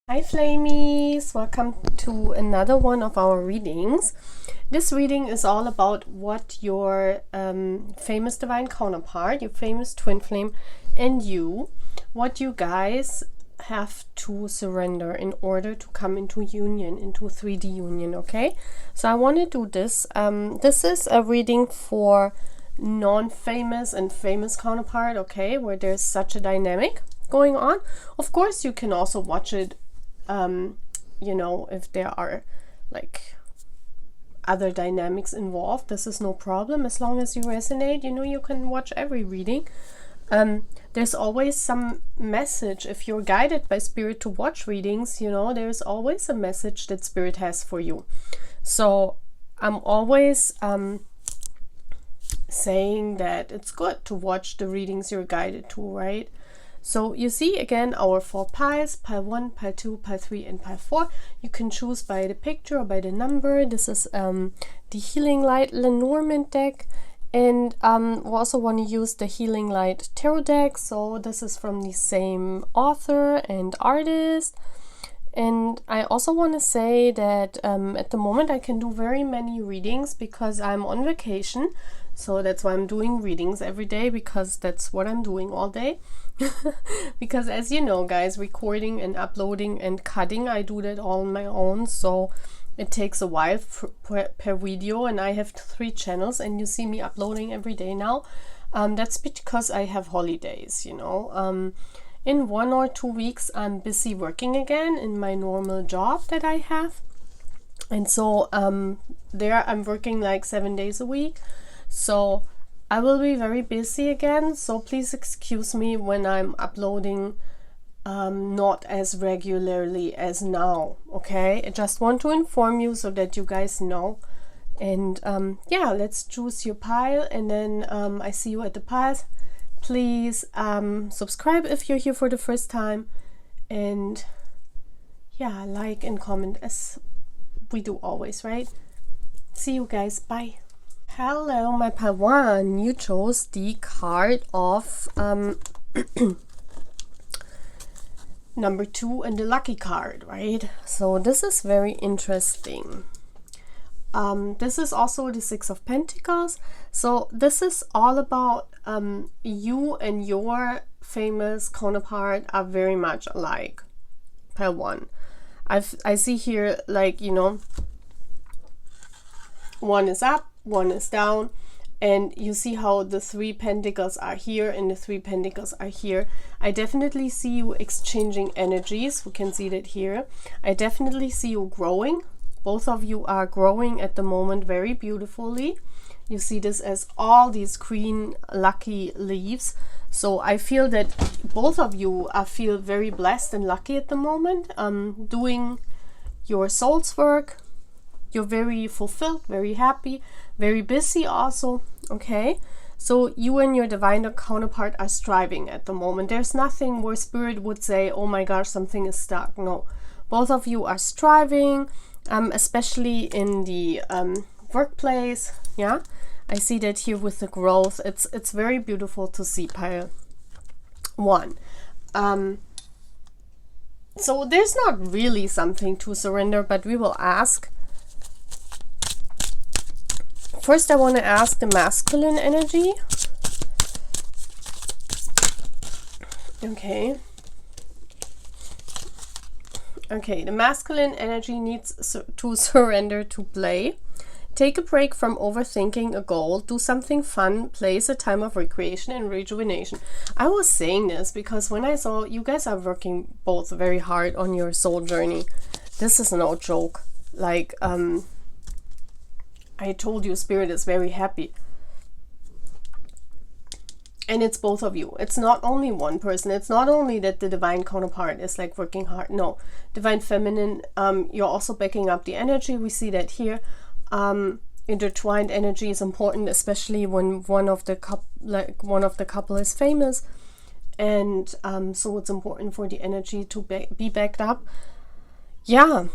Hi Flamies! Welcome to another one of our readings. This reading is all about what your famous divine counterpart, your famous twin flame, and you, what you guys have to surrender in order to come into union, into 3D union, okay? So I want to do this. This is a reading for non-famous and famous counterpart, okay, where there's such a dynamic going on. Of course, you can also watch it you know, if there are like other dynamics involved, this is no problem. As long as you resonate, you know, you can watch every reading. There's always some message. If you're guided by spirit to watch readings, you know, there's always a message that spirit has for you. So I'm always saying that it's good to watch the readings you're guided to, right? So you see again our 4 piles, pile 1, pile 2, pile 3 and pile 4. You can choose by the picture or by the number. This is the Healing Light Lenormand deck, and we also want to use the Healing Light Tarot deck. So this is from the same author and artist. And I also want to say that at the moment I can do very many readings because I'm on vacation. So that's why I'm doing readings every day, because that's what I'm doing all day. Because as you know, guys, recording and uploading and cutting, I do that all on my own. So it takes a while per video, and I have 3 channels and you see me uploading every day now. That's because I have holidays, you know. In 1 or 2 weeks, I'm busy working again in my normal job that I have. And so there I'm working like 7 days a week. So I will be very busy again. So please excuse me when I'm uploading not as regularly as now. Okay, I just want to inform you so that you guys know. And yeah, let's choose your pile, and then I see you at the piles. Please subscribe if you're here for the first time, and yeah, like and comment as we do always, right? See you guys, bye. Hello, my pile 1. You chose the card of number 2 and the lucky card, right? So this is very interesting. This is also the 6 of Pentacles. So this is all about you and your famous counterpart are very much alike. Pile 1. I see here, like, you know, one is up, one is down, and you see how the 3 pentacles are here and the 3 pentacles are here. I definitely see you exchanging energies. We can see that here. I definitely see you growing. Both of you are growing at the moment very beautifully. You see this as all these green lucky leaves. So I feel that both of you feel very blessed and lucky at the moment, doing your soul's work. You're very fulfilled, very happy, very busy also, okay? So you and your divine counterpart are striving at the moment. There's nothing where spirit would say, oh my gosh, something is stuck. No, both of you are striving, especially in the workplace, yeah? I see that here with the growth. It's very beautiful to see, pile 1. So there's not really something to surrender, but we will ask. First, I want to ask the masculine energy. Okay. Okay, the masculine energy needs to surrender to play. Take a break from overthinking a goal. Do something fun. Play is a time of recreation and rejuvenation. I was saying this because when I saw you guys are working both very hard on your soul journey. This is no joke. Like, I told you, spirit is very happy. And it's both of you. It's not only one person. It's not only that the divine counterpart is like working hard. No, divine feminine, you're also backing up the energy. We see that here. Intertwined energy is important, especially when one of the couple is famous. And so it's important for the energy to be backed up. Yeah.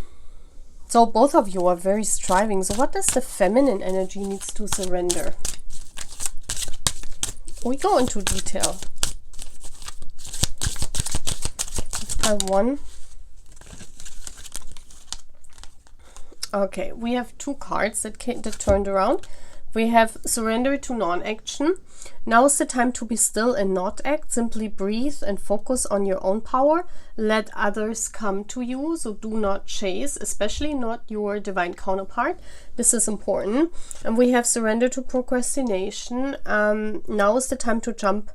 So both of you are very striving. So what does the feminine energy needs to surrender? We go into detail. Pile 1. Okay, we have 2 cards that turned around. We have surrender to non-action. Now is the time to be still and not act. Simply breathe and focus on your own power. Let others come to you. So do not chase, especially not your divine counterpart. This is important. And we have surrender to procrastination. Now is the time to jump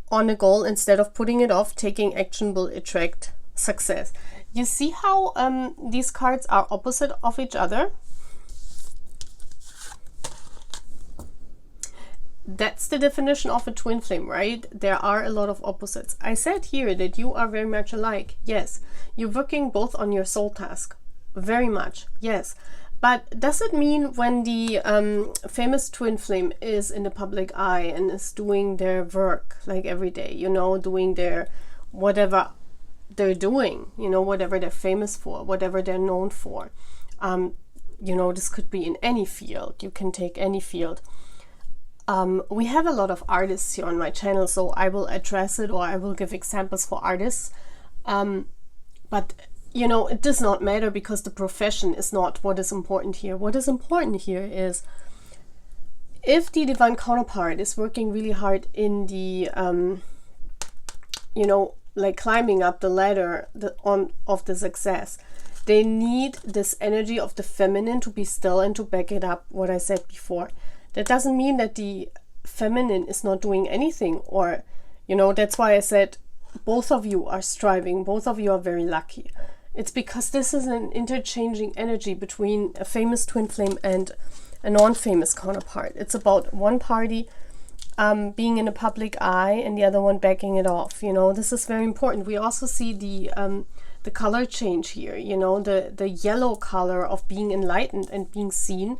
on a goal instead of putting it off. Taking action will attract success. You see how these cards are opposite of each other? That's the definition of a twin flame, right? There are a lot of opposites. I said here that you are very much alike. Yes, you're working both on your soul task. Very much, yes. But does it mean when the famous twin flame is in the public eye and is doing their work like every day, you know, doing their whatever they're doing, you know, whatever they're famous for, whatever they're known for. You know, this could be in any field. You can take any field. We have a lot of artists here on my channel, so I will address it, or I will give examples for artists. But, you know, it does not matter, because the profession is not what is important here. What is important here is if the divine counterpart is working really hard in the, you know, like climbing up the ladder of the success, they need this energy of the feminine to be still and to back it up, what I said before. That doesn't mean that the feminine is not doing anything, or, you know, that's why I said both of you are striving, both of you are very lucky. It's because this is an interchanging energy between a famous twin flame and a non-famous counterpart. It's about one party being in the public eye and the other one backing it off. You know, this is very important. We also see the color change here, you know, the yellow color of being enlightened and being seen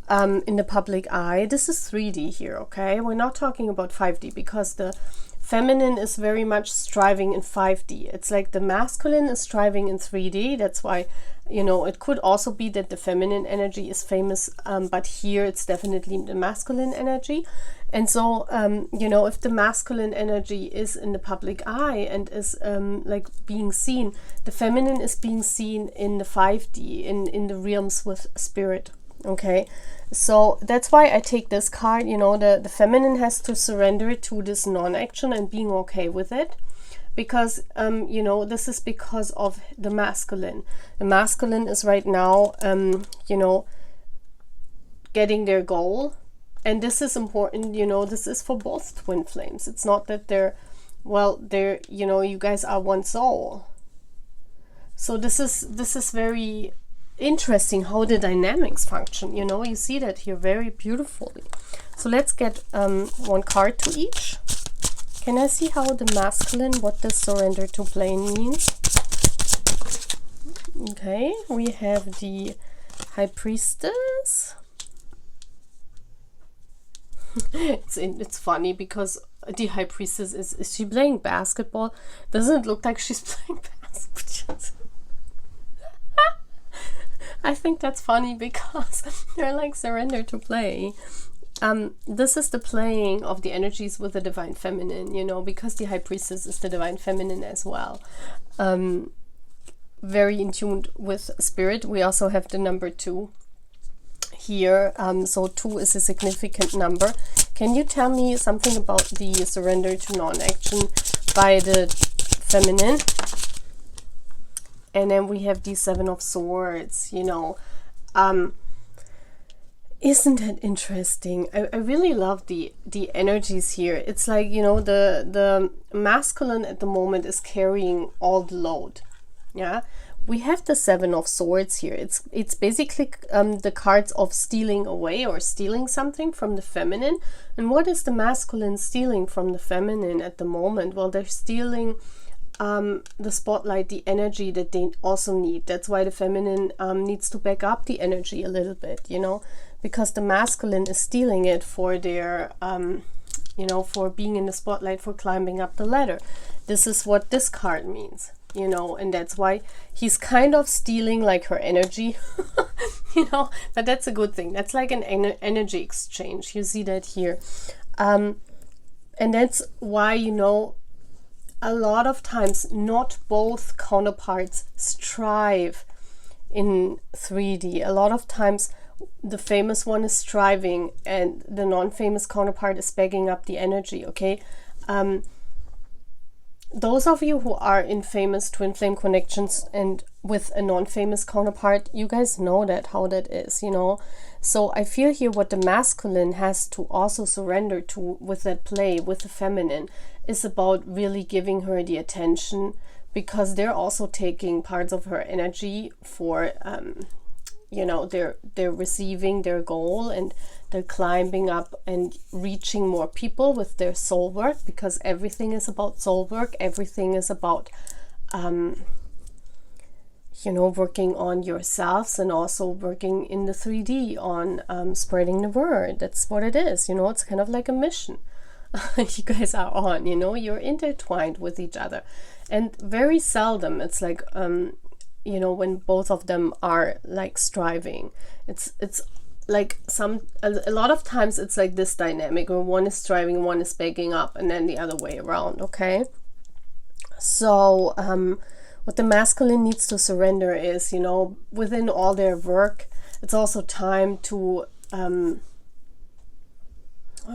in the public eye. This is 3D here, okay? We're not talking about 5D, because the feminine is very much striving in 5D. It's like the masculine is striving in 3D. That's why, you know, it could also be that the feminine energy is famous, but here it's definitely the masculine energy. And so, you know, if the masculine energy is in the public eye and is like being seen, the feminine is being seen in the 5D, in the realms with spirit. Okay, so that's why I take this card. You know, the feminine has to surrender to this non-action and being okay with it, because you know, this is because of the masculine. The masculine is right now you know, getting their goal, and this is important. You know, this is for both twin flames. It's not that they're, well, they're, you know, you guys are one soul. So this is very interesting how the dynamics function. You know, you see that here very beautifully. So let's get one card to each. Can I see how the masculine, what the surrender to plane means? Okay, we have the High Priestess. It's funny because the High Priestess is she playing basketball? Doesn't it look like she's playing basketball? I think that's funny because they're like surrender to play. This is the playing of the energies with the divine feminine, you know, because the High Priestess is the divine feminine as well. Very in tune with spirit. We also have the number 2 here. So 2 is a significant number. Can you tell me something about the surrender to non-action by the feminine? And then we have the 7 of Swords, you know. Isn't that interesting? I really love the energies here. It's like, you know, the masculine at the moment is carrying all the load. Yeah. We have the 7 of Swords here. It's basically the cards of stealing away or stealing something from the feminine. And what is the masculine stealing from the feminine at the moment? Well, they're stealing the spotlight, the energy that they also need. That's why the feminine needs to back up the energy a little bit, you know, because the masculine is stealing it for their, you know, for being in the spotlight, for climbing up the ladder. This is what this card means. you know, and that's why he's kind of stealing like her energy, you know, but that's a good thing. That's like an energy exchange. You see that here. And that's why, you know, a lot of times not both counterparts strive in 3D. A lot of times the famous one is striving and the non-famous counterpart is bagging up the energy, okay? Those of you who are in famous twin flame connections and with a non-famous counterpart, you guys know that, how that is, you know. So I feel here what the masculine has to also surrender to with that play with the feminine is about really giving her the attention, because they're also taking parts of her energy for you know, they're receiving their goal, and they're climbing up and reaching more people with their soul work, because everything is about soul work. Everything is about you know, working on yourselves and also working in the 3D on spreading the word. That's what it is, you know. It's kind of like a mission you guys are on, you know. You're intertwined with each other, and very seldom it's like you know, when both of them are like striving, it's like a lot of times it's like this dynamic where one is striving, one is begging up, and then the other way around, okay? So what the masculine needs to surrender is, you know, within all their work, it's also time to how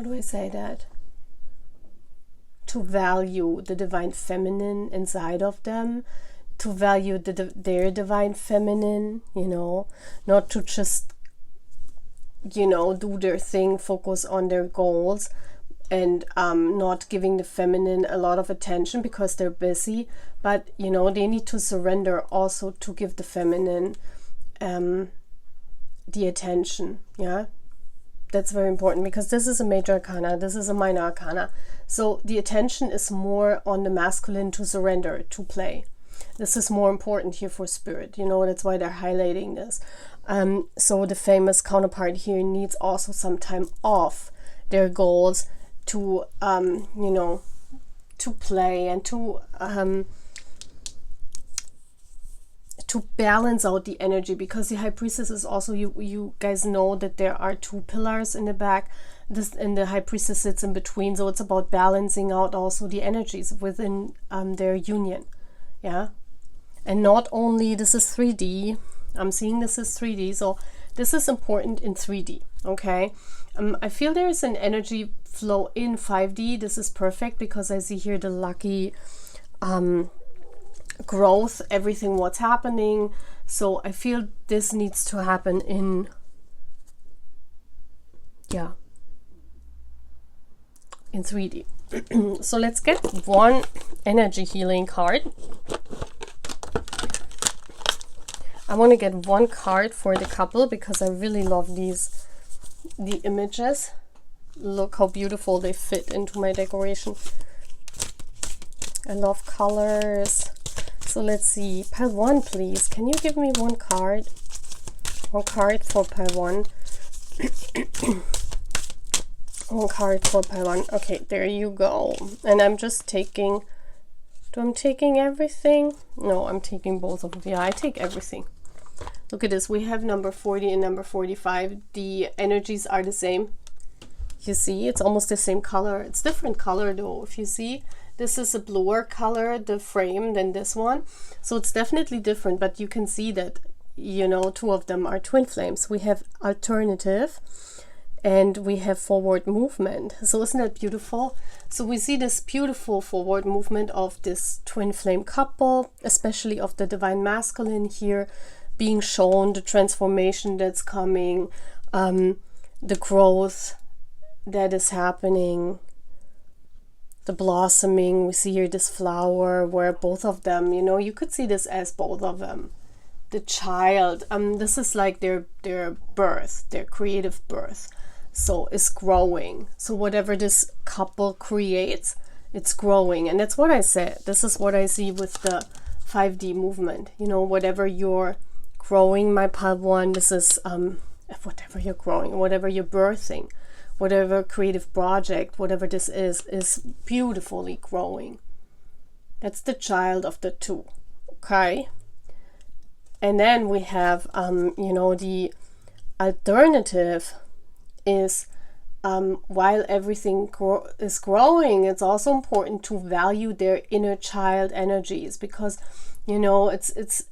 do I say that, to value the divine feminine inside of them, to value their divine feminine, you know, not to just, you know, do their thing, focus on their goals, and not giving the feminine a lot of attention because they're busy. But, you know, they need to surrender also to give the feminine the attention. Yeah, that's very important, because this is a major arcana, this is a minor arcana. So the attention is more on the masculine to surrender, to play. This is more important here for spirit, you know. That's why they're highlighting this. So the famous counterpart here needs also some time off their goals to you know, to play and to balance out the energy, because the high priestess is also, you guys know that there are two pillars in the back, this, and the high priestess sits in between. So it's about balancing out also the energies within their union. Yeah, and not only, this is 3D, I'm seeing this is 3D, so this is important in 3D, okay? I feel there is an energy flow in 5D. This is perfect, because I see here the lucky growth, everything what's happening. So I feel this needs to happen in, yeah, in 3D. So let's get one energy healing card. I want to get one card for the couple, because I really love the images. Look how beautiful they fit into my decoration. I love colors. So let's see, pile 1, please. Can you give me one card? One card for pile 1. One card for pile 1. Okay, there you go. And I'm just taking, I'm taking everything? No, I'm taking both of them. Yeah, I take everything. Look at this. We have number 40 and number 45. The energies are the same. You see, it's almost the same color. It's different color though. If you see, this is a bluer color, the frame, than this one. So it's definitely different, but you can see that, you know, two of them are twin flames. We have alternative and we have forward movement. So isn't that beautiful? So we see this beautiful forward movement of this twin flame couple, especially of the divine masculine here, being shown, the transformation that's coming, the growth that is happening, the blossoming. We see here this flower where both of them, you know, you could see this as both of them. The child, this is like their birth, their creative birth. So it's growing. So whatever this couple creates, it's growing. And that's what I said. This is what I see with the 5D movement. You know, whatever you're growing, my pile 1, this is whatever you're growing, whatever you're birthing, whatever creative project, whatever this is beautifully growing. That's the child of the two. Okay. And then we have, you know, the alternative is, while everything is growing, it's also important to value their inner child energies, because, you know, it's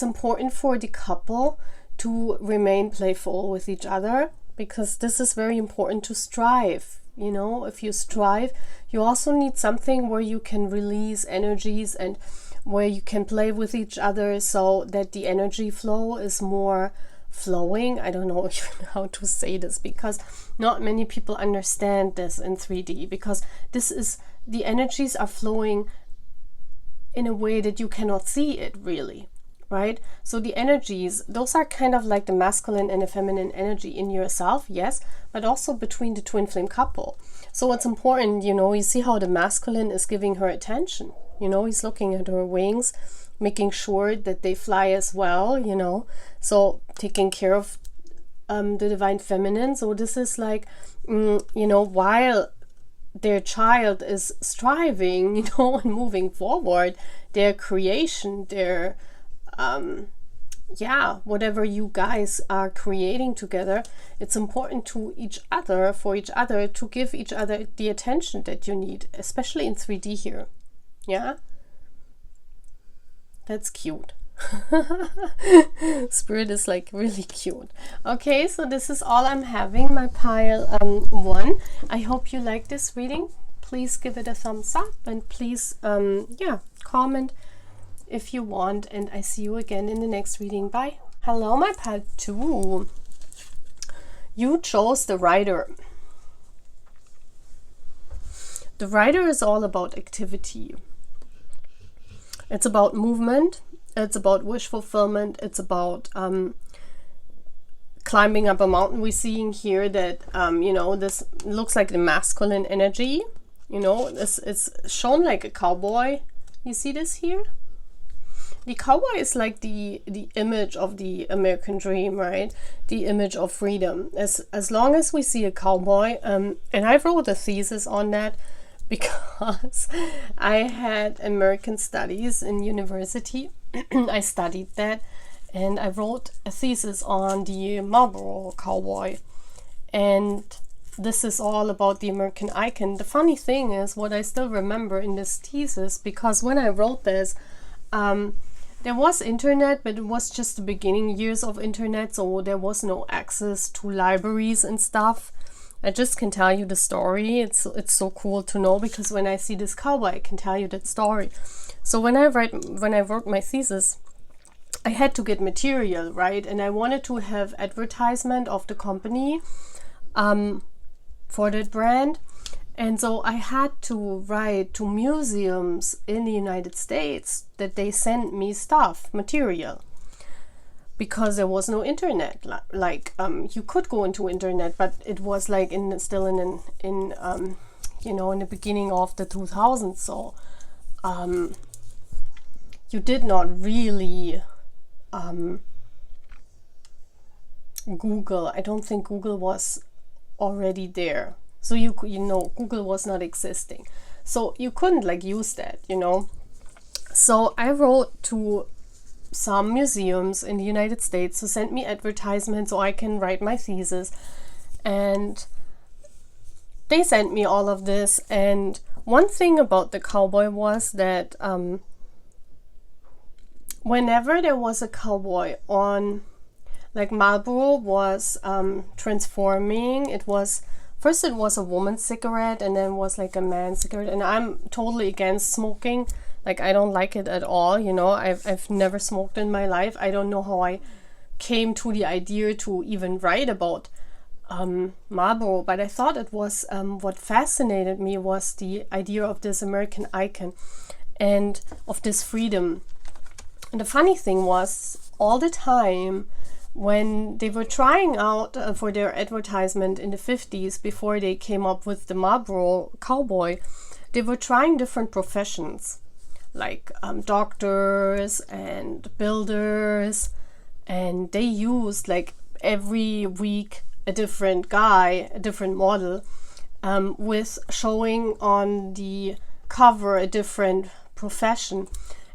important for the couple to remain playful with each other, because this is very important to strive. You know, if you strive, you also need something where you can release energies and where you can play with each other, so that the energy flow is more flowing. I don't know even how to say this, because not many people understand this in 3D, because this is, the energies are flowing in a way that you cannot see it really, right? So the energies, those are kind of like the masculine and the feminine energy in yourself, yes, but also between the twin flame couple. So it's important, you know, you see how the masculine is giving her attention, you know, he's looking at her wings, making sure that they fly as well, you know, so taking care of the divine feminine. So this is like, you know, while their child is striving, you know, and moving forward, their creation, their whatever you guys are creating together, it's important to each other, for each other, to give each other the attention that you need, especially in 3D here. Yeah, that's cute. Spirit is like really cute. Okay, so this is all I'm having, my pile 1. I hope you like this reading. Please give it a thumbs up, and please comment if you want, and I see you again in the next reading. Bye. Hello, my pile 2. You chose the Rider. The Rider is all about activity. It's about movement. It's about wish fulfillment. It's about climbing up a mountain. We're seeing here that, you know, this looks like the masculine energy. You know, this is shown like a cowboy. You see this here? The cowboy is like the image of the American dream, right? The image of freedom. As long as we see a cowboy, and I wrote a thesis on that, because I had American studies in university. I studied that, and I wrote a thesis on the Marlboro cowboy, and this is all about the American icon. The funny thing is, what I still remember in this thesis, because when I wrote this, there was internet, but it was just the beginning years of internet, so there was no access to libraries and stuff. I just can tell you the story. It's so cool to know, because when I see this cowboy, I can tell you that story. So when I wrote my thesis, I had to get material, right? And I wanted to have advertisement of the company for that brand. And so I had to write to museums in the United States that they sent me stuff, material, because there was no internet. Like you could go into internet, but it was like still in you know, in the beginning of the 2000s. So you did not really Google. I don't think Google was already there. So you know, Google was not existing. So you couldn't like use that, you know. So I wrote to some museums in the United States who sent me advertisements so I can write my thesis, and they sent me all of this. And one thing about the cowboy was that whenever there was a cowboy on, like Marlboro was transforming, it was first it was a woman's cigarette, and then was like a man's cigarette. And I'm totally against smoking. Like, I don't like it at all, you know. I've never smoked in my life. I don't know how I came to the idea to even write about Marlboro, but I thought it was what fascinated me was the idea of this American icon and of this freedom. And the funny thing was, all the time when they were trying out for their advertisement in the 50s, before they came up with the Marlboro cowboy, they were trying different professions, like doctors and builders, and they used like every week a different guy, a different model, with showing on the cover a different profession.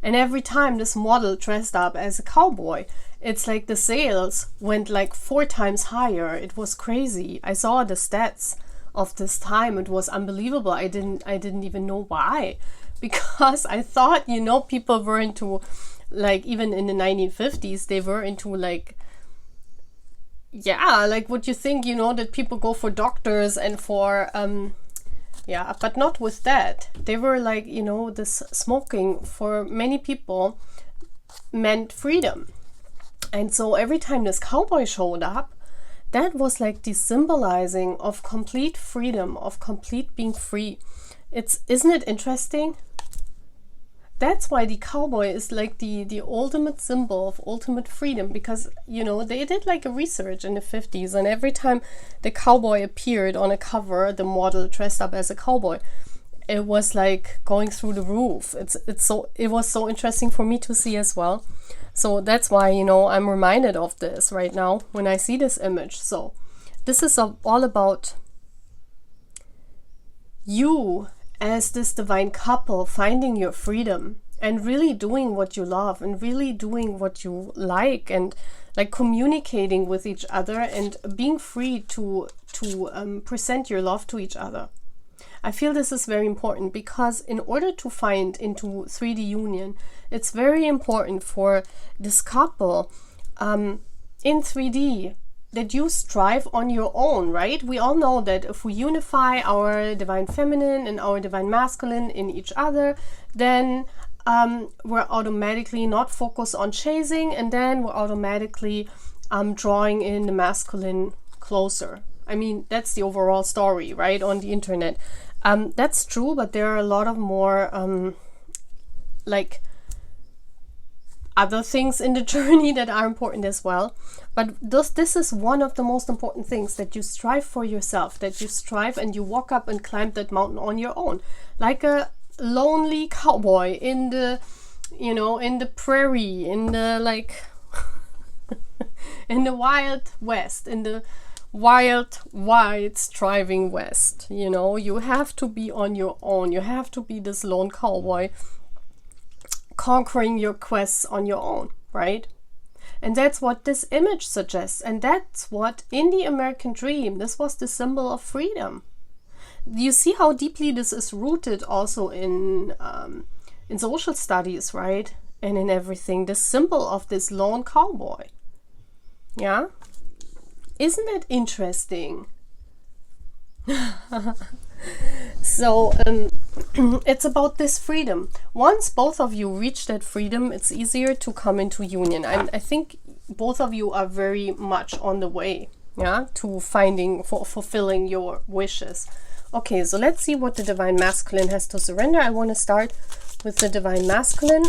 And every time this model dressed up as a cowboy, it's like the sales went like 4 times higher. It was crazy. I saw the stats of this time. It was unbelievable. I didn't even know why, because I thought, you know, people were into, like, even in the 1950s, they were into like, yeah, like what you think, you know, that people go for doctors and for yeah, but not with that. They were like, you know, this smoking for many people meant freedom. And so every time this cowboy showed up, that was like the symbolizing of complete freedom, of complete being free. Isn't it interesting? That's why the cowboy is like the ultimate symbol of ultimate freedom, because, you know, they did like a research in the 50s, and every time the cowboy appeared on a cover, the model dressed up as a cowboy, it was like going through the roof. It was so interesting for me to see as well. So that's why, you know, I'm reminded of this right now when I see this image. So this is all about you as this divine couple finding your freedom and really doing what you love and really doing what you like, and like communicating with each other and being free to present your love to each other. I feel this is very important, because in order to find into 3D union, it's very important for this couple in 3D that you strive on your own, right? We all know that if we unify our divine feminine and our divine masculine in each other, then we're automatically not focused on chasing, and then we're automatically drawing in the masculine closer. I mean, that's the overall story, right, on the internet. That's true, but there are a lot of more like other things in the journey that are important as well. But this is one of the most important things, that you strive for yourself, that you strive and you walk up and climb that mountain on your own, like a lonely cowboy in the, you know, in the prairie, in the like in the wild west, in the wild, wide, striving west. You know, you have to be on your own. You have to be this lone cowboy conquering your quests on your own, right? And that's what this image suggests, and that's what in the American dream, this was the symbol of freedom. You see how deeply this is rooted also in social studies, right? And in everything, the symbol of this lone cowboy. Yeah? Isn't that interesting? So it's about this freedom. Once both of you reach that freedom, it's easier to come into union. I think both of you are very much on the way, yeah, to fulfilling your wishes. Okay, so let's see what the divine masculine has to surrender. I want to start with the divine masculine.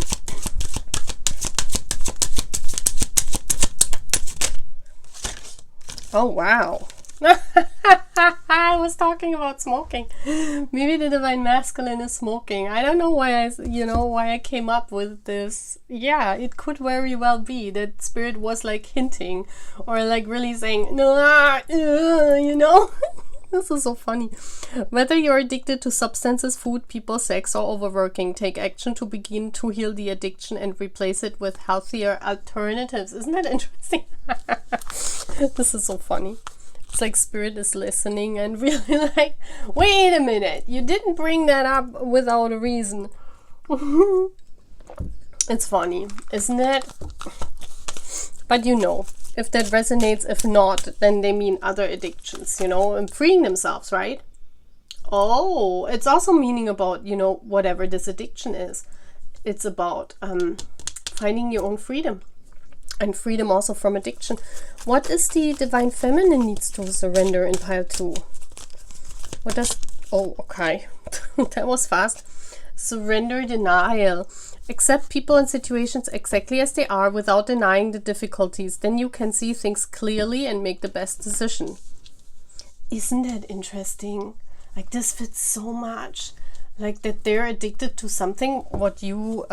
Oh, wow. I was talking about smoking. Maybe the divine masculine is smoking. I don't know why I came up with this. Yeah, it could very well be that spirit was like hinting or like really saying, no, you know. This is so funny. Whether you're addicted to substances, food, people, sex, or overworking, take action to begin to heal the addiction and replace it with healthier alternatives. Isn't that interesting? This is so funny. It's like spirit is listening and really like, wait a minute, you didn't bring that up without a reason. It's funny, isn't it? But you know, if that resonates, if not, then they mean other addictions, you know, and freeing themselves, right? Oh, it's also meaning about, you know, whatever this addiction is. It's about finding your own freedom. And freedom also from addiction. What is the divine feminine needs to surrender in pile 2? What does... Oh, okay. That was fast. Surrender denial. Accept people and situations exactly as they are without denying the difficulties. Then you can see things clearly and make the best decision. Isn't that interesting? Like, this fits so much. Like, that they're addicted to something what you're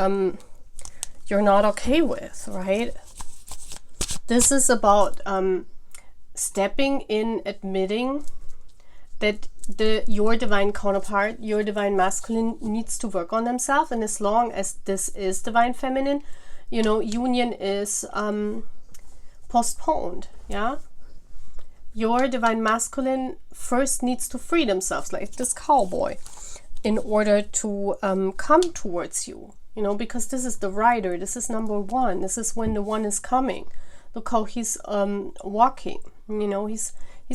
not okay with, right? This is about stepping in, admitting that your divine counterpart, your divine masculine, needs to work on themselves. And as long as this is divine feminine, you know, union is postponed. Yeah, your divine masculine first needs to free themselves, like this cowboy, in order to come towards you. You know, because this is the rider. This is number one. This is when the one is coming. Look how he's walking. You know, he's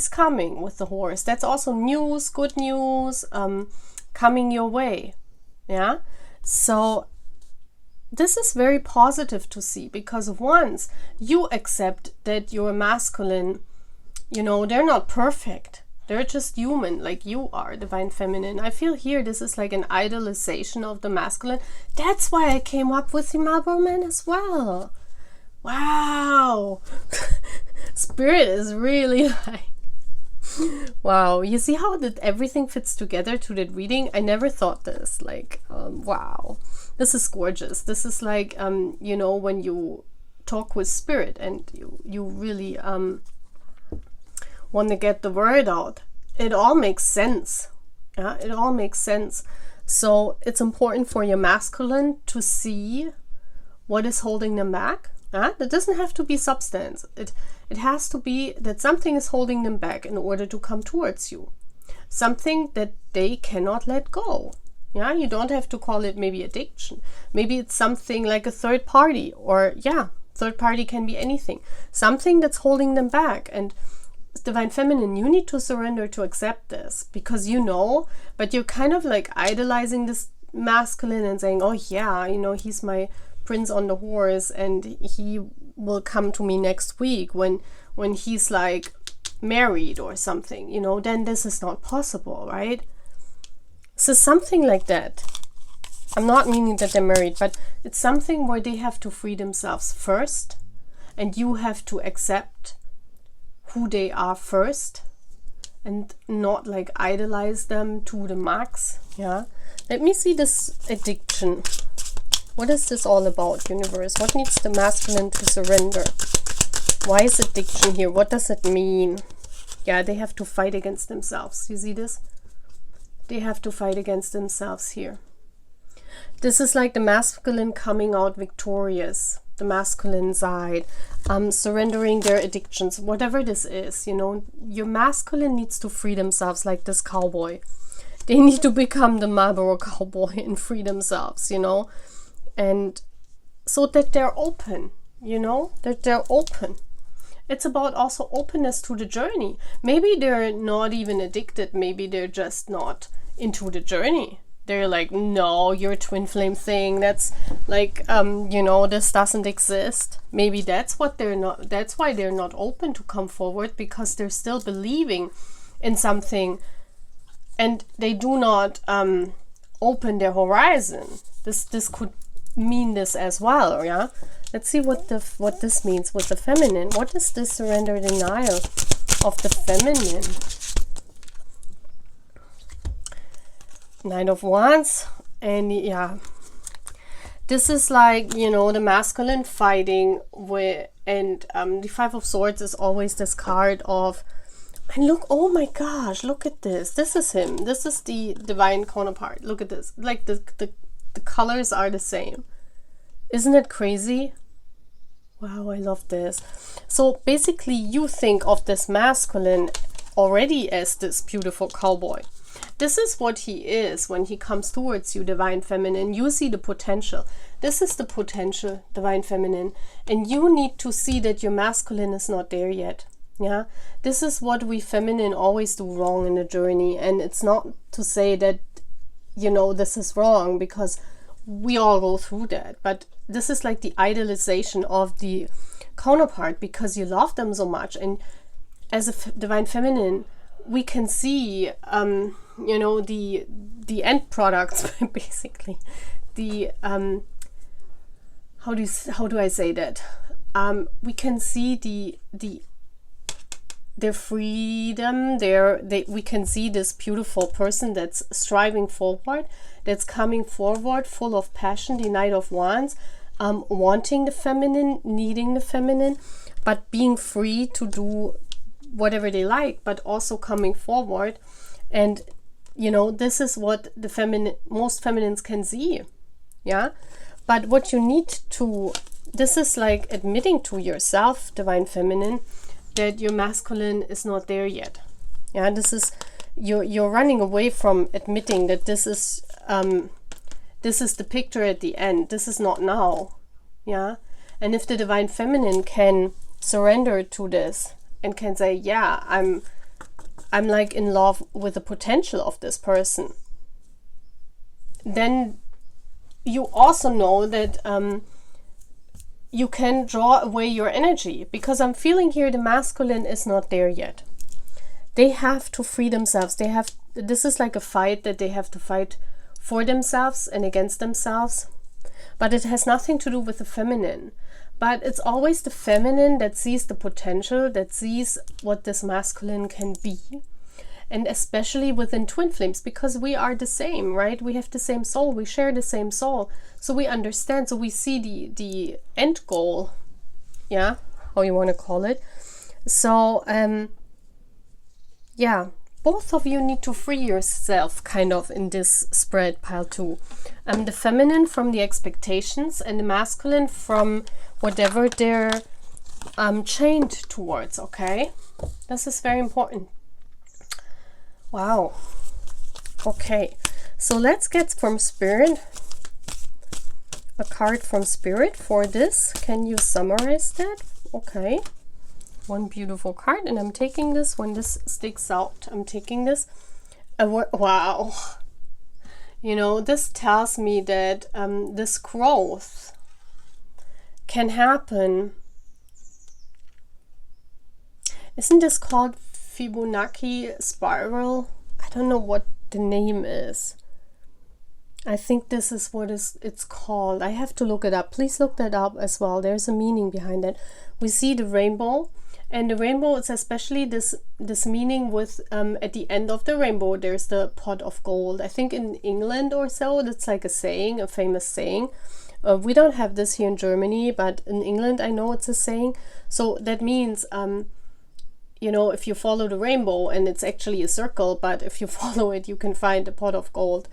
coming with the horse. That's also news, good news, coming your way. Yeah. So this is very positive to see, because once you accept that your masculine, you know, they're not perfect. They're just human, like you are, divine feminine. I feel here this is like an idolization of the masculine. That's why I came up with the Marlboro Man as well. Wow. Spirit is really like, wow. You see how that everything fits together to that reading? I never thought this. Like, wow. This is gorgeous. This is like, you know, when you talk with spirit and you really want to get the word out, it all makes sense. Yeah, it all makes sense. So it's important for your masculine to see what is holding them back. That doesn't have to be substance. It has to be that something is holding them back in order to come towards you. Something that they cannot let go. Yeah, you don't have to call it maybe addiction. Maybe it's something like a third party, or yeah, third party can be anything. Something that's holding them back. And divine feminine, you need to surrender to accept this, because you know, but you're kind of like idolizing this masculine and saying, oh yeah, you know, he's my prince on the horse and he will come to me next week when he's like married or something, you know. Then this is not possible, right? So something like that. I'm not meaning that they're married, but it's something where they have to free themselves first, and you have to accept who they are first and not like idolize them to the max. Yeah, let me see this addiction. What is this all about, universe? What needs the masculine to surrender? Why is addiction here? What does it mean? Yeah, they have to fight against themselves. You see this? They have to fight against themselves here. This is like the masculine coming out victorious. The masculine side, surrendering their addictions, whatever this is, you know. Your masculine needs to free themselves, like this cowboy. They need to become the Marlboro cowboy and free themselves, you know. And so that they're open, you know, that they're open. It's about also openness to the journey. Maybe they're not even addicted. Maybe they're just not into the journey. They're like, no, your twin flame thing, that's like, you know, this doesn't exist. Maybe that's what they're not, that's why they're not open to come forward, because they're still believing in something and they do not open their horizon. This could mean this as well, yeah? Let's see what this means with the feminine. What is this surrender denial of the feminine? Knight of Wands, and yeah, this is like, you know, the masculine fighting with, and the Five of Swords is always this card of, and look, oh my gosh, look at this. This is him. This is the divine counterpart. Look at this. Like the colors are the same. Isn't it crazy? Wow, I love this. So basically you think of this masculine already as this beautiful cowboy. This is what he is when he comes towards you, divine feminine. You see the potential. This is the potential, divine feminine. And you need to see that your masculine is not there yet. Yeah, this is what we feminine always do wrong in the journey. And it's not to say that, you know, this is wrong, because we all go through that. But this is like the idolization of the counterpart, because you love them so much. And as a divine feminine, we can see, you know, the end products, basically. The how do I say that? We can see their freedom. We can see this beautiful person that's striving forward, that's coming forward, full of passion. The Knight of Wands, wanting the feminine, needing the feminine, but being free to do whatever they like, but also coming forward And you know, this is what the most feminines can see. Yeah, but what you need to, this is like admitting to yourself, divine feminine, that your masculine is not there yet. Yeah, this is, you're running away from admitting that this is the picture at the end. This is not now. Yeah, and if the divine feminine can surrender to this and can say, yeah, I'm like in love with the potential of this person, then you also know that you can draw away your energy, because I'm feeling here the masculine is not there yet. They have to free themselves. This is like a fight that they have to fight for themselves and against themselves, but it has nothing to do with the feminine. But it's always the feminine that sees the potential, that sees what this masculine can be. And especially within twin flames, because we are the same, right? We have the same soul, we share the same soul. So we understand, so we see the end goal, yeah, how you want to call it. So, yeah, both of you need to free yourself kind of in this spread, pile 2. The feminine from the expectations and the masculine from whatever they're chained towards, okay? This is very important. Wow. Okay, so let's get from Spirit a card from Spirit for this. Can you summarize that? Okay, one beautiful card, and I'm taking this. When this sticks out, I'm taking this. Wow. You know, this tells me that this growth can happen. Isn't this called Fibonacci spiral? I don't know what the name is. I think this is what it's called. I have to look it up. Please look that up as well. There's a meaning behind it. We see the rainbow, and the rainbow is especially this meaning with at the end of the rainbow there's the pot of gold. I think in England or so that's like a saying, a famous saying. We don't have this here in Germany, but in England I know it's a saying. So that means you know, if you follow the rainbow, and it's actually a circle, but if you follow it, you can find a pot of gold.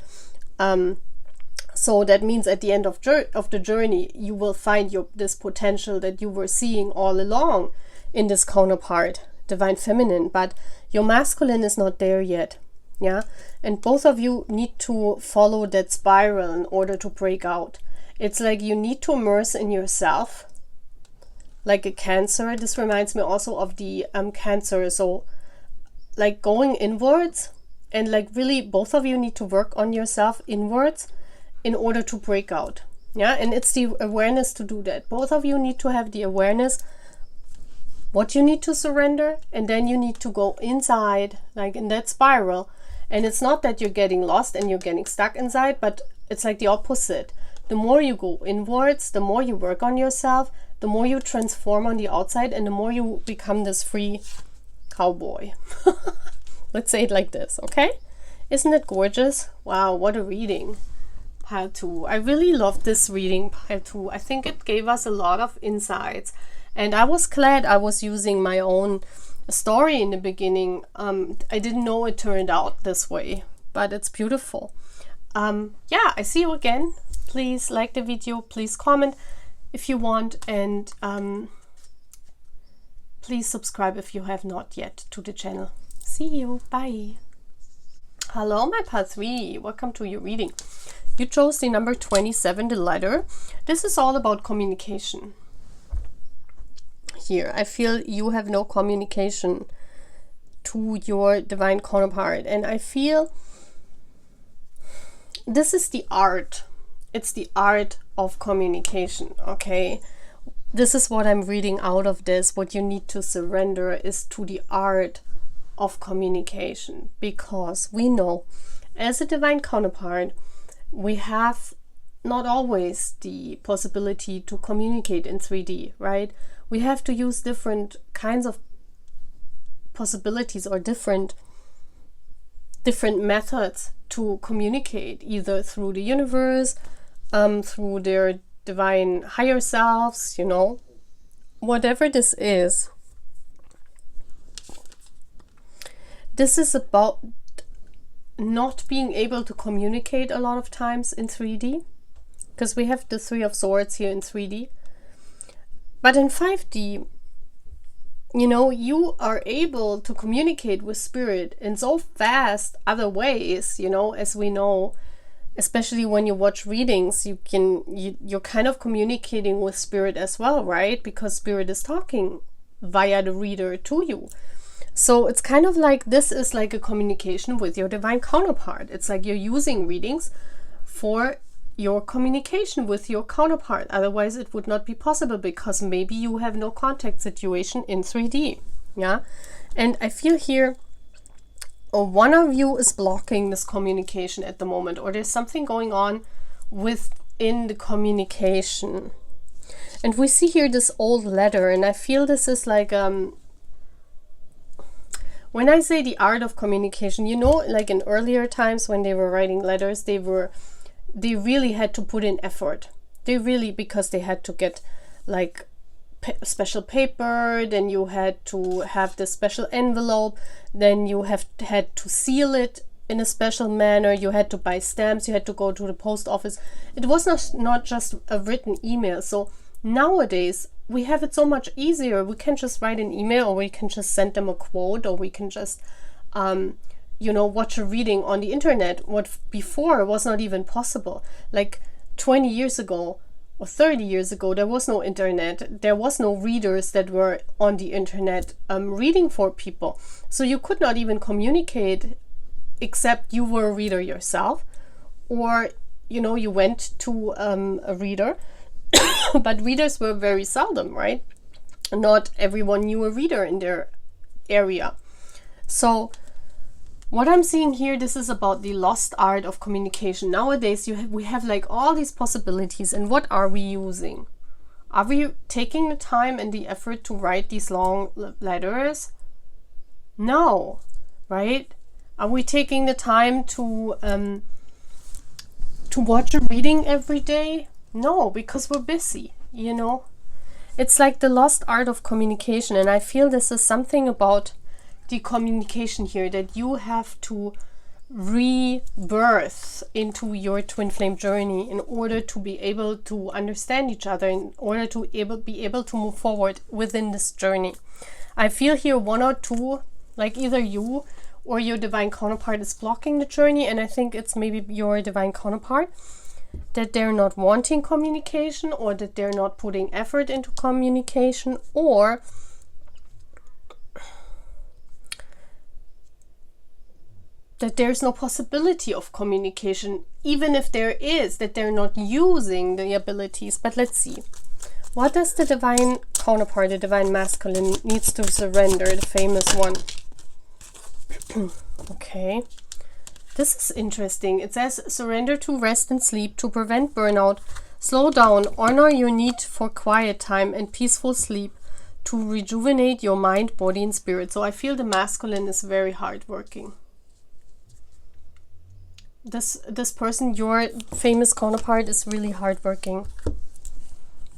So that means at the end of the journey, you will find this potential that you were seeing all along in this counterpart, divine feminine, but your masculine is not there yet. Yeah, and both of you need to follow that spiral in order to break out. It's like you need to immerse in yourself, like a Cancer. This reminds me also of the Cancer. So like going inwards, and like really both of you need to work on yourself inwards in order to break out. Yeah, and it's the awareness to do that. Both of you need to have the awareness what you need to surrender, and then you need to go inside, like in that spiral. And it's not that you're getting lost and you're getting stuck inside, but it's like the opposite. The more you go inwards, the more you work on yourself, the more you transform on the outside, and the more you become this free cowboy. Let's say it like this, okay? Isn't it gorgeous? Wow, what a reading. Pile 2. I really loved this reading, Pile 2. I think it gave us a lot of insights. And I was glad I was using my own story in the beginning. I didn't know it turned out this way, but it's beautiful. Yeah, I see you again. Please like the video, please comment if you want, and please subscribe if you have not yet to the channel. See you, bye. Hello my Pile 3, welcome to your reading. You chose the number 27, the letter. This is all about communication. Here, I feel you have no communication to your divine counterpart, and I feel this is the art. It's the art of communication, okay? This is what I'm reading out of this. What you need to surrender is to the art of communication, because we know as a divine counterpart, we have not always the possibility to communicate in 3D, right? We have to use different kinds of possibilities or different methods to communicate, either through the universe, through their divine higher selves, you know, whatever this is. This is about not being able to communicate a lot of times in 3D, because we have the Three of Swords here in 3D. But in 5D, you know, you are able to communicate with spirit in so fast other ways, you know, as we know, especially when you watch readings, you're kind of communicating with spirit as well, right? Because spirit is talking via the reader to you. So it's kind of like, this is like a communication with your divine counterpart. It's like you're using readings for your communication with your counterpart. Otherwise it would not be possible, because maybe you have no contact situation in 3D. Yeah. And I feel here one of you is blocking this communication at the moment, or there's something going on within the communication. And we see here this old letter, and I feel this is like when I say the art of communication, you know, like in earlier times when they were writing letters, they really had to put in effort. They really, because they had to get like special paper, then you had to have this special envelope, then you had to seal it in a special manner, you had to buy stamps, you had to go to the post office. It was not just a written email. So nowadays we have it so much easier. We can just write an email, or we can just send them a quote, or we can just you know, watch a reading on the internet, what before was not even possible. Like 20 years ago or 30 years ago, there was no internet, there was no readers that were on the internet reading for people. So you could not even communicate except you were a reader yourself, or, you know, you went to a reader. But readers were very seldom, right? Not everyone knew a reader in their area. So what I'm seeing here, this is about the lost art of communication. Nowadays, we have like all these possibilities, and what are we using? Are we taking the time and the effort to write these long letters? No, right? Are we taking the time to watch a reading every day? No, because we're busy, you know? It's like the lost art of communication, and I feel this is something about the communication here, that you have to rebirth into your twin flame journey in order to be able to understand each other, in order to be able to move forward within this journey. I feel here one or two, like either you or your divine counterpart is blocking the journey, and I think it's maybe your divine counterpart, that they're not wanting communication, or that they're not putting effort into communication, or that there's no possibility of communication, even if there is, that they're not using the abilities. But let's see. What does the divine counterpart, the divine masculine, needs to surrender, the famous one? Okay. This is interesting. It says, surrender to rest and sleep to prevent burnout. Slow down. Honor your need for quiet time and peaceful sleep to rejuvenate your mind, body, and spirit. So I feel the masculine is very hardworking. This person, your famous counterpart, is really hardworking.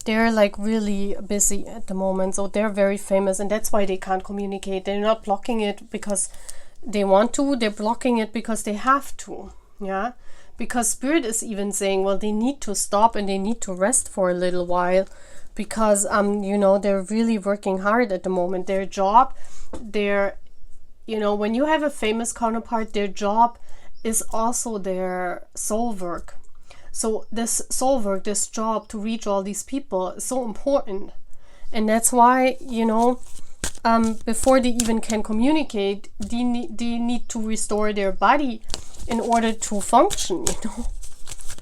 They're like really busy at the moment, so they're very famous, and that's why they can't communicate. They're not blocking it because they want to, they're blocking it because they have to. Yeah, because spirit is even saying, well, they need to stop and they need to rest for a little while, because you know, they're really working hard at the moment. Their job, you know, when you have a famous counterpart, their job is also their soul work. So this soul work, this job to reach all these people is so important. And that's why, you know, before they even can communicate, they need to restore their body in order to function, you know.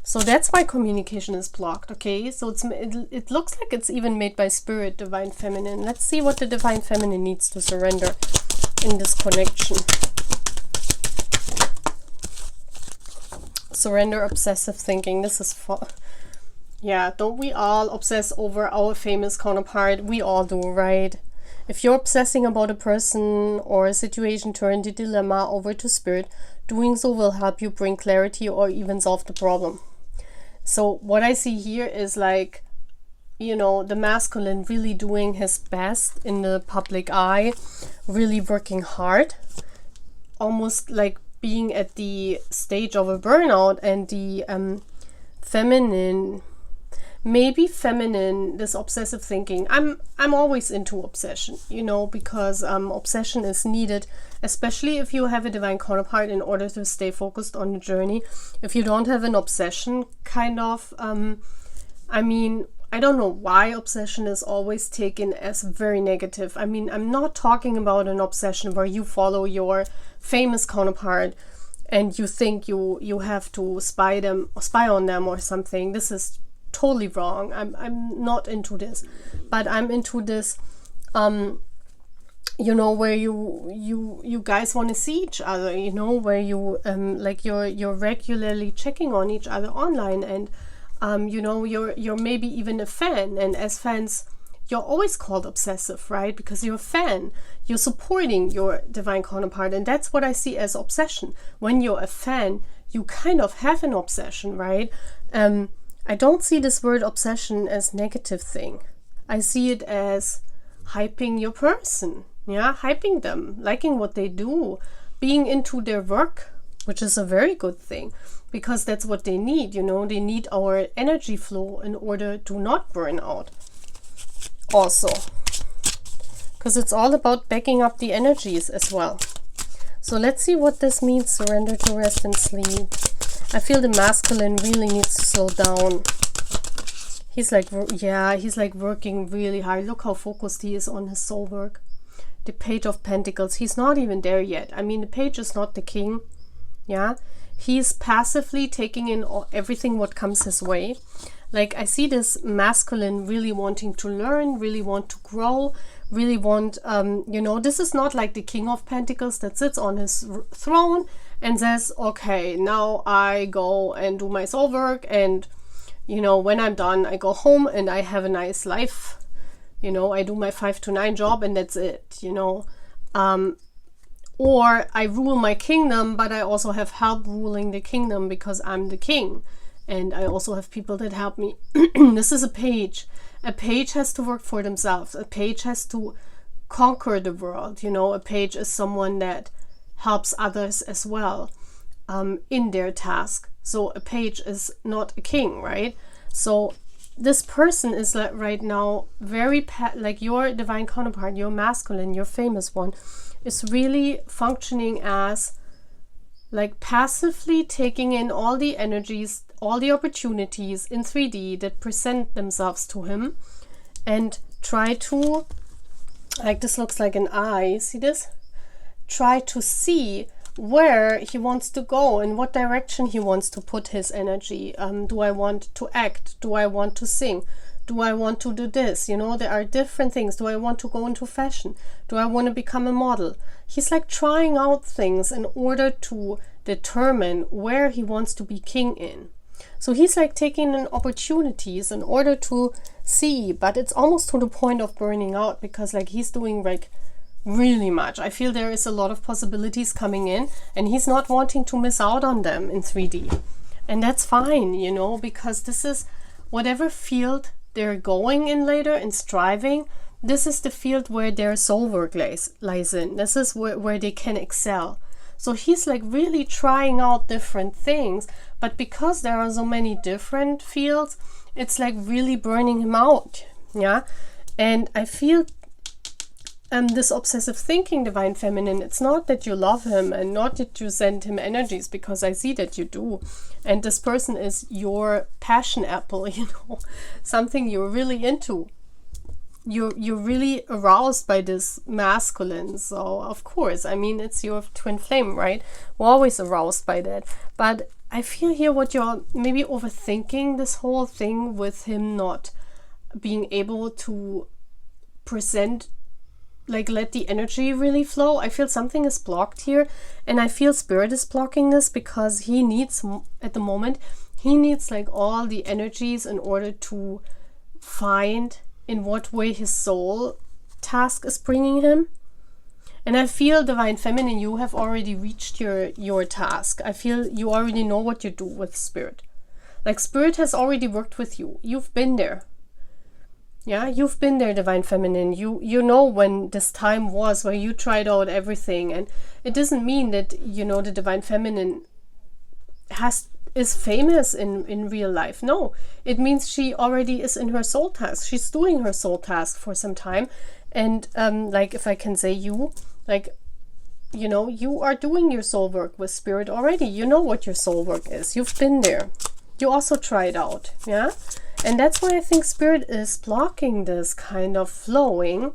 So that's why communication is blocked, okay? So it looks like it's even made by spirit, divine feminine. Let's see what the divine feminine needs to surrender in this connection. Surrender obsessive thinking. This is fun. Yeah, don't we all obsess over our famous counterpart? We all do, right? If you're obsessing about a person or a situation, turn the dilemma over to spirit. Doing so will help you bring clarity or even solve the problem. So what I see here is like, you know, the masculine really doing his best in the public eye, really working hard, almost like being at the stage of a burnout, and the feminine, maybe feminine, this obsessive thinking. I'm always into obsession, you know, because obsession is needed, especially if you have a divine counterpart, in order to stay focused on the journey. If you don't have an obsession, kind of, I mean, I don't know why obsession is always taken as very negative. I mean, I'm not talking about an obsession where you follow your famous counterpart and you think you have to spy on them or something. This is totally wrong. I'm not into this, but I'm into this, you know, where you guys want to see each other, you know, where you like you're regularly checking on each other online, and you know, you're maybe even a fan, and as fans you're always called obsessive, right? Because you're a fan, you're supporting your divine counterpart, and that's what I see as obsession. When you're a fan, you kind of have an obsession, right? I don't see this word obsession as negative thing. I see it as hyping your person, yeah, hyping them, liking what they do, being into their work, which is a very good thing, because that's what they need, you know, they need our energy flow in order to not burn out. Also, because it's all about backing up the energies as well. So let's see what this means, surrender to rest and sleep. I feel the masculine really needs to slow down. He's like, yeah, he's like working really hard. Look how focused he is on his soul work. The Page of Pentacles, he's not even there yet. I mean, the page is not the king. Yeah, he's passively taking in everything what comes his way. Like, I see this masculine really wanting to learn, really want to grow, really want, you know, this is not like the King of Pentacles that sits on his throne and says, okay, now I go and do my soul work, and, you know, when I'm done, I go home and I have a nice life. You know, I do my 5 to 9 job and that's it, you know. Or I rule my kingdom, but I also have help ruling the kingdom because I'm the king. And I also have people that help me. This is a page. A page has to work for themselves. A page has to conquer the world. You know, a page is someone that helps others as well in their task. So a page is not a king, right? So this person is like right now very like your divine counterpart, your masculine, your famous one, is really functioning as like passively taking in all the energies, all the opportunities in 3D that present themselves to him, and try to, like, this looks like an eye, see this? Try to see where he wants to go, in what direction he wants to put his energy. Do I want to act? Do I want to sing? Do I want to do this? You know, there are different things. Do I want to go into fashion? Do I want to become a model? He's like trying out things in order to determine where he wants to be king in. So he's like taking in opportunities in order to see, but it's almost to the point of burning out, because like he's doing like really much. I feel there is a lot of possibilities coming in and he's not wanting to miss out on them in 3D. And that's fine, you know, because this is whatever field they're going in later and striving, this is the field where their soul work lies in. This is where they can excel. So he's like really trying out different things, but because there are so many different fields, it's like really burning him out. Yeah. And I feel this obsessive thinking, divine feminine, it's not that you love him and not that you send him energies, because I see that you do. And this person is your passion apple, you know, something you're really into. You're really aroused by this masculine. So of course, I mean, it's your twin flame, right? We're always aroused by that. But I feel here what you're maybe overthinking this whole thing with him not being able to present, like let the energy really flow. I feel something is blocked here, and I feel spirit is blocking this because he needs, at the moment, he needs like all the energies in order to find in what way his soul task is bringing him. And I feel, divine feminine, you have already reached your task. I feel you already know what you do with spirit. Like spirit has already worked with you. You've been there. Yeah, you've been there, Divine Feminine. You know when this time was where you tried out everything, and it doesn't mean that, you know, the Divine Feminine is famous in real life. No, it means she already is in her soul task. She's doing her soul task for some time, and like, if I can say, you, like, you know, you are doing your soul work with Spirit already. You know what your soul work is. You've been there. You also tried out, yeah. And that's why I think Spirit is blocking this kind of flowing,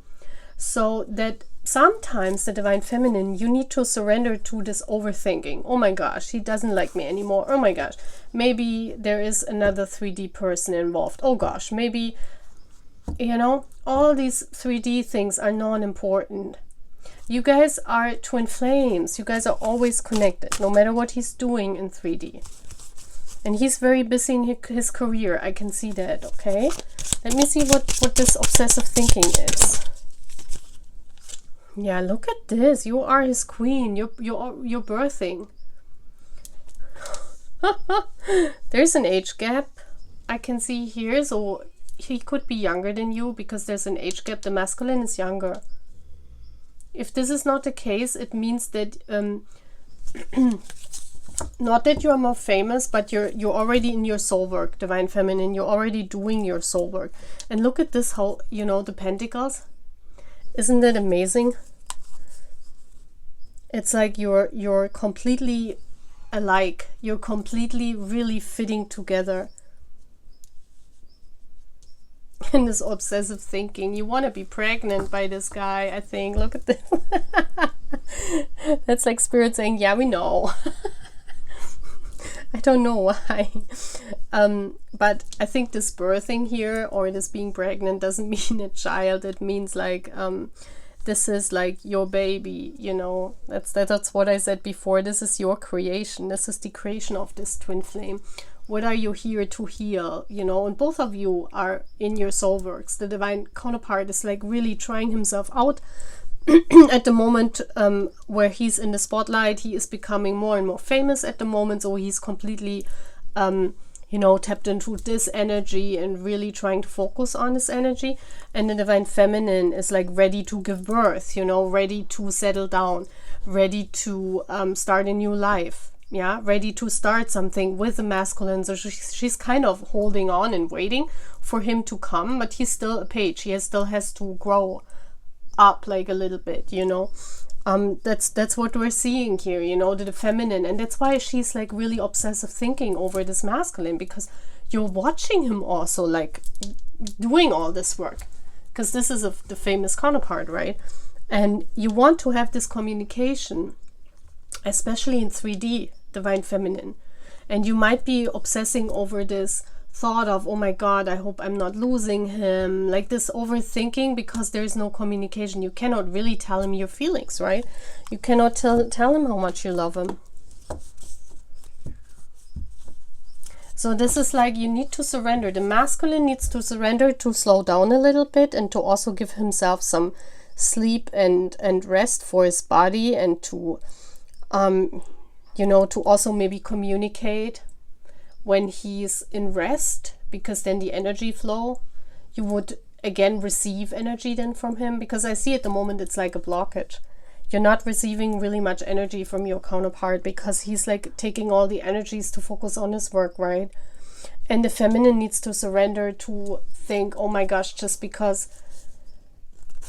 so that sometimes the Divine Feminine, you need to surrender to this overthinking. Oh my gosh, he doesn't like me anymore. Oh my gosh, maybe there is another 3D person involved. Oh gosh, maybe, you know, all these 3D things are non-important. You guys are twin flames. You guys are always connected, no matter what he's doing in 3D. And he's very busy in his career. I can see that, okay? Let me see what this obsessive thinking is. Yeah, look at this. You are his queen. You're birthing. There's an age gap I can see here. So he could be younger than you because there's an age gap. The masculine is younger. If this is not the case, it means that... not that you are more famous, but you're already in your soul work, Divine Feminine. You're already doing your soul work. And look at this, how, you know, the pentacles. Isn't that amazing? It's like you're completely alike. You're completely really fitting together. In this obsessive thinking. You want to be pregnant by this guy, I think. Look at this. That's like Spirit saying, yeah, we know. I don't know why, but I think this birthing here, or this being pregnant, doesn't mean a child. It means like this is like your baby, you know. That's what I said before. This is your creation. This is the creation of this twin flame. What are you here to heal, you know? And both of you are in your soul works. The divine counterpart is like really trying himself out. At the moment where he's in the spotlight, he is becoming more and more famous at the moment, so he's completely you know, tapped into this energy and really trying to focus on this energy. And the divine feminine is like ready to give birth, you know, ready to settle down, ready to start a new life, yeah, ready to start something with the masculine. So she's kind of holding on and waiting for him to come, but he's still a page. He still has to grow up like a little bit, you know. That's what we're seeing here, you know, the feminine. And that's why she's like really obsessive thinking over this masculine, because you're watching him also like doing all this work, because this is the famous counterpart, right? And you want to have this communication, especially in 3D, divine feminine. And you might be obsessing over this thought of, oh my god, I hope I'm not losing him, like this overthinking, because there is no communication. You cannot really tell him your feelings, right? You cannot tell him how much you love him. So this is like, you need to surrender. The masculine needs to surrender, to slow down a little bit, and to also give himself some sleep and rest for his body, and to you know, to also maybe communicate when he's in rest, because then the energy flow, you would again receive energy then from him, because I see at the moment it's like a blockage. You're not receiving really much energy from your counterpart, because he's like taking all the energies to focus on his work, right? And the feminine needs to surrender, to think, oh my gosh, just because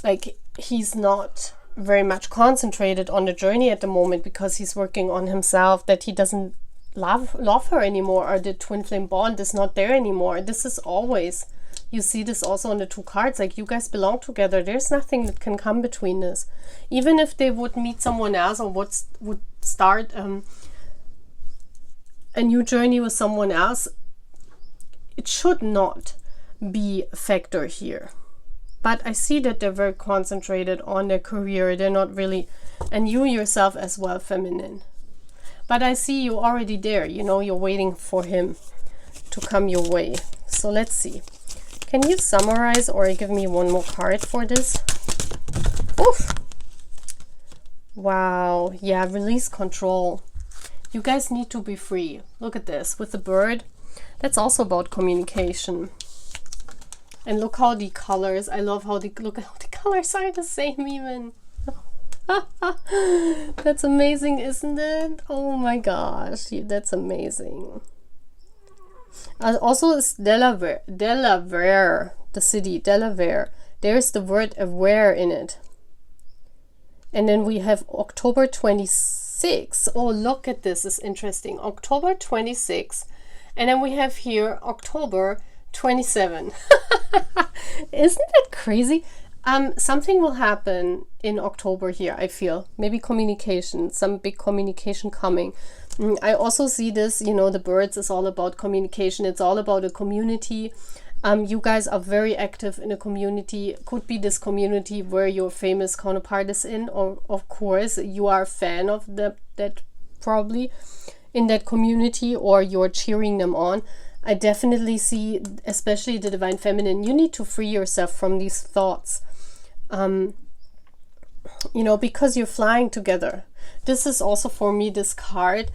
like he's not very much concentrated on the journey at the moment, because he's working on himself, that he doesn't love her anymore, or the twin flame bond is not there anymore. This is always, you see this also on the two cards, like you guys belong together. There's nothing that can come between this. Even if they would meet someone else, or would start a new journey with someone else, it should not be a factor here. But I see that they're very concentrated on their career. They're not really, and you yourself as well, feminine. But I see you already there, you know, you're waiting for him to come your way. So let's see. Can you summarize or give me one more card for this? Oof. Wow. Yeah, release control. You guys need to be free. Look at this with the bird. That's also about communication. And look how the colors, I love how the, look how the colors are the same even. That's amazing, isn't it? Oh my gosh, that's amazing. Also, it's Delaware, the city, Delaware. There's the word aware in it. And then we have October 26. Oh, look at this, it's interesting. October 26. And then we have here October 27. Isn't that crazy? Something will happen in October here, I feel. Maybe communication, some big communication coming. I also see this, you know, the birds is all about communication. It's all about a community. You guys are very active in a community. Could be this community where your famous counterpart is in, or of course you are a fan of that probably in that community, or you're cheering them on. I definitely see, especially the Divine Feminine, you need to free yourself from these thoughts. You know, because you're flying together. This is also for me, this card.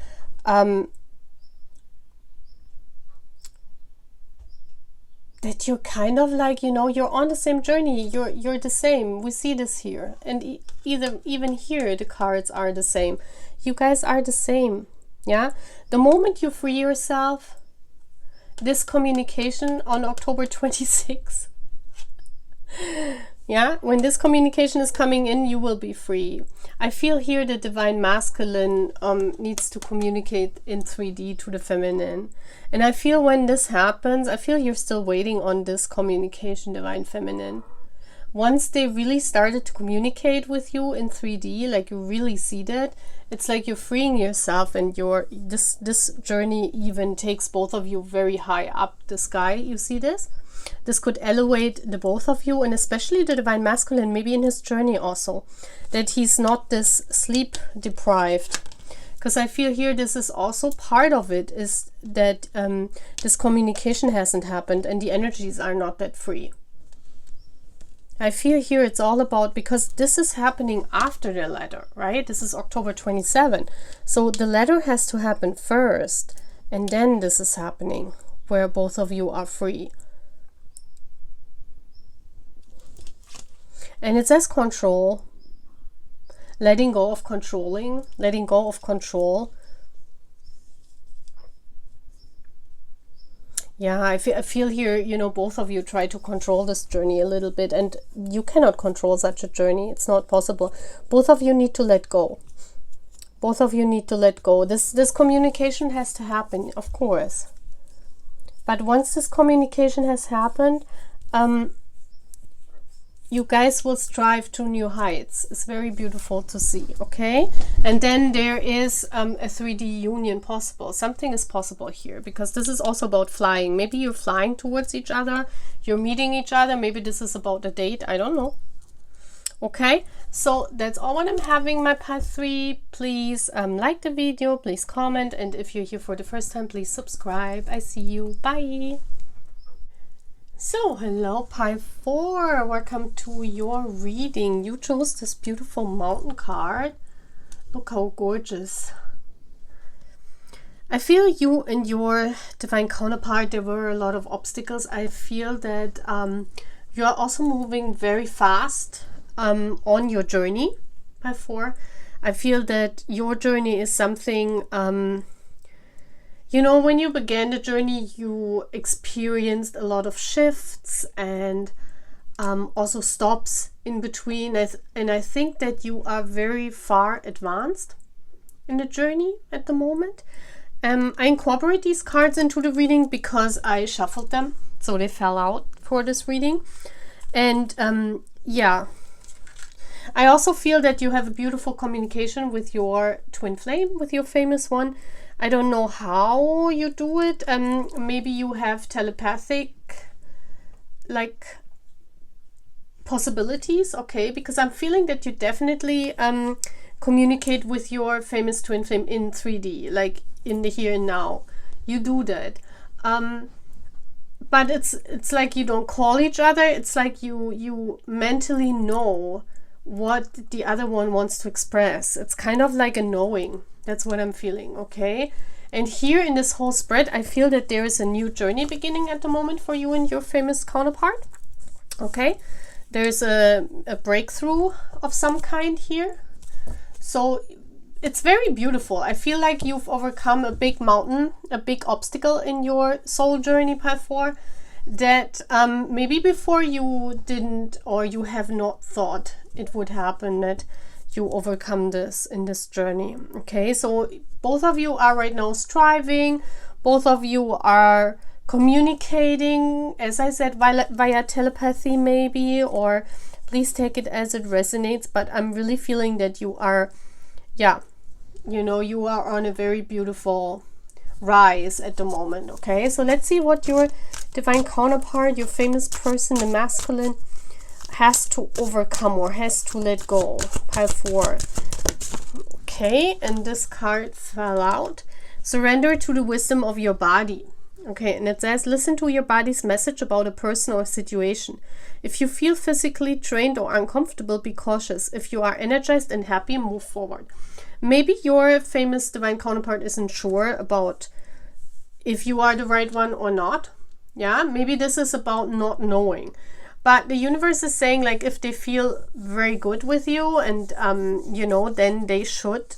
That you're kind of like, you know, you're on the same journey. You're the same. We see this here. And even here, the cards are the same. You guys are the same. Yeah. The moment you free yourself, this communication on October 26th, yeah, when this communication is coming in, you will be free. I feel here the Divine Masculine needs to communicate in 3D to the Feminine. And I feel when this happens, I feel you're still waiting on this communication, Divine Feminine. Once they really started to communicate with you in 3D, like you really see that, it's like you're freeing yourself, and this journey even takes both of you very high up the sky. You see this? This could elevate the both of you, and especially the Divine Masculine, maybe in his journey also, that he's not this sleep deprived. Because I feel here this is also part of it, is that this communication hasn't happened and the energies are not that free. I feel here it's all about, because this is happening after the letter, right? This is October 27. So the letter has to happen first, and then this is happening, where both of you are free. And it says control, letting go of controlling, letting go of control. Yeah, I feel here, you know, both of you try to control this journey a little bit, and you cannot control such a journey. It's not possible. Both of you need to let go. Both of you need to let go. This communication has to happen, of course. But once this communication has happened, you guys will strive to new heights. It's very beautiful to see, okay? And then there is a 3D union possible. Something is possible here, because this is also about flying. Maybe you're flying towards each other, you're meeting each other. Maybe this is about a date, I don't know. Okay, so that's all what I'm having, my pile 3. Please like the video, please comment, and if you're here for the first time, please subscribe. I see you. Bye. So, hello pile 4, welcome to your reading. You chose this beautiful mountain card. Look how gorgeous. I feel you and your divine counterpart, there were a lot of obstacles. I feel that you are also moving very fast on your journey, pile 4. I feel that your journey is something... you know, when you began the journey, you experienced a lot of shifts and also stops in between. And I think that you are very far advanced in the journey at the moment. I incorporate these cards into the reading because I shuffled them, so they fell out for this reading. And yeah, I also feel that you have a beautiful communication with your twin flame, with your famous one. I don't know how you do it. Maybe you have telepathic like possibilities, okay? Because I'm feeling that you definitely communicate with your famous twin flame in 3D, like in the here and now. You do that. But it's like you don't call each other. It's like you mentally know what the other one wants to express. It's kind of like a knowing. That's what I'm feeling, okay? And here in this whole spread, I feel that there is a new journey beginning at the moment for you and your famous counterpart. Okay, there's a breakthrough of some kind here. So it's very beautiful. I feel like you've overcome a big mountain, a big obstacle in your soul journey, pile 4, that maybe before you didn't, or you have not thought it would happen, that you overcome this in this journey. Okay, so both of you are right now striving, both of you are communicating, as I said, via telepathy maybe, or please take it as it resonates, but I'm really feeling that you are, yeah, you know, you are on a very beautiful rise at the moment. Okay, so let's see what your divine counterpart, your famous person, the masculine, has to overcome or has to let go. Pile 4. Okay, and this card fell out. Surrender to the wisdom of your body. Okay, and it says, listen to your body's message about a person or situation. If you feel physically drained or uncomfortable, be cautious. If you are energized and happy, move forward. Maybe your famous divine counterpart isn't sure about if you are the right one or not. Yeah, maybe this is about not knowing. But the universe is saying, like, if they feel very good with you and, you know, then they should,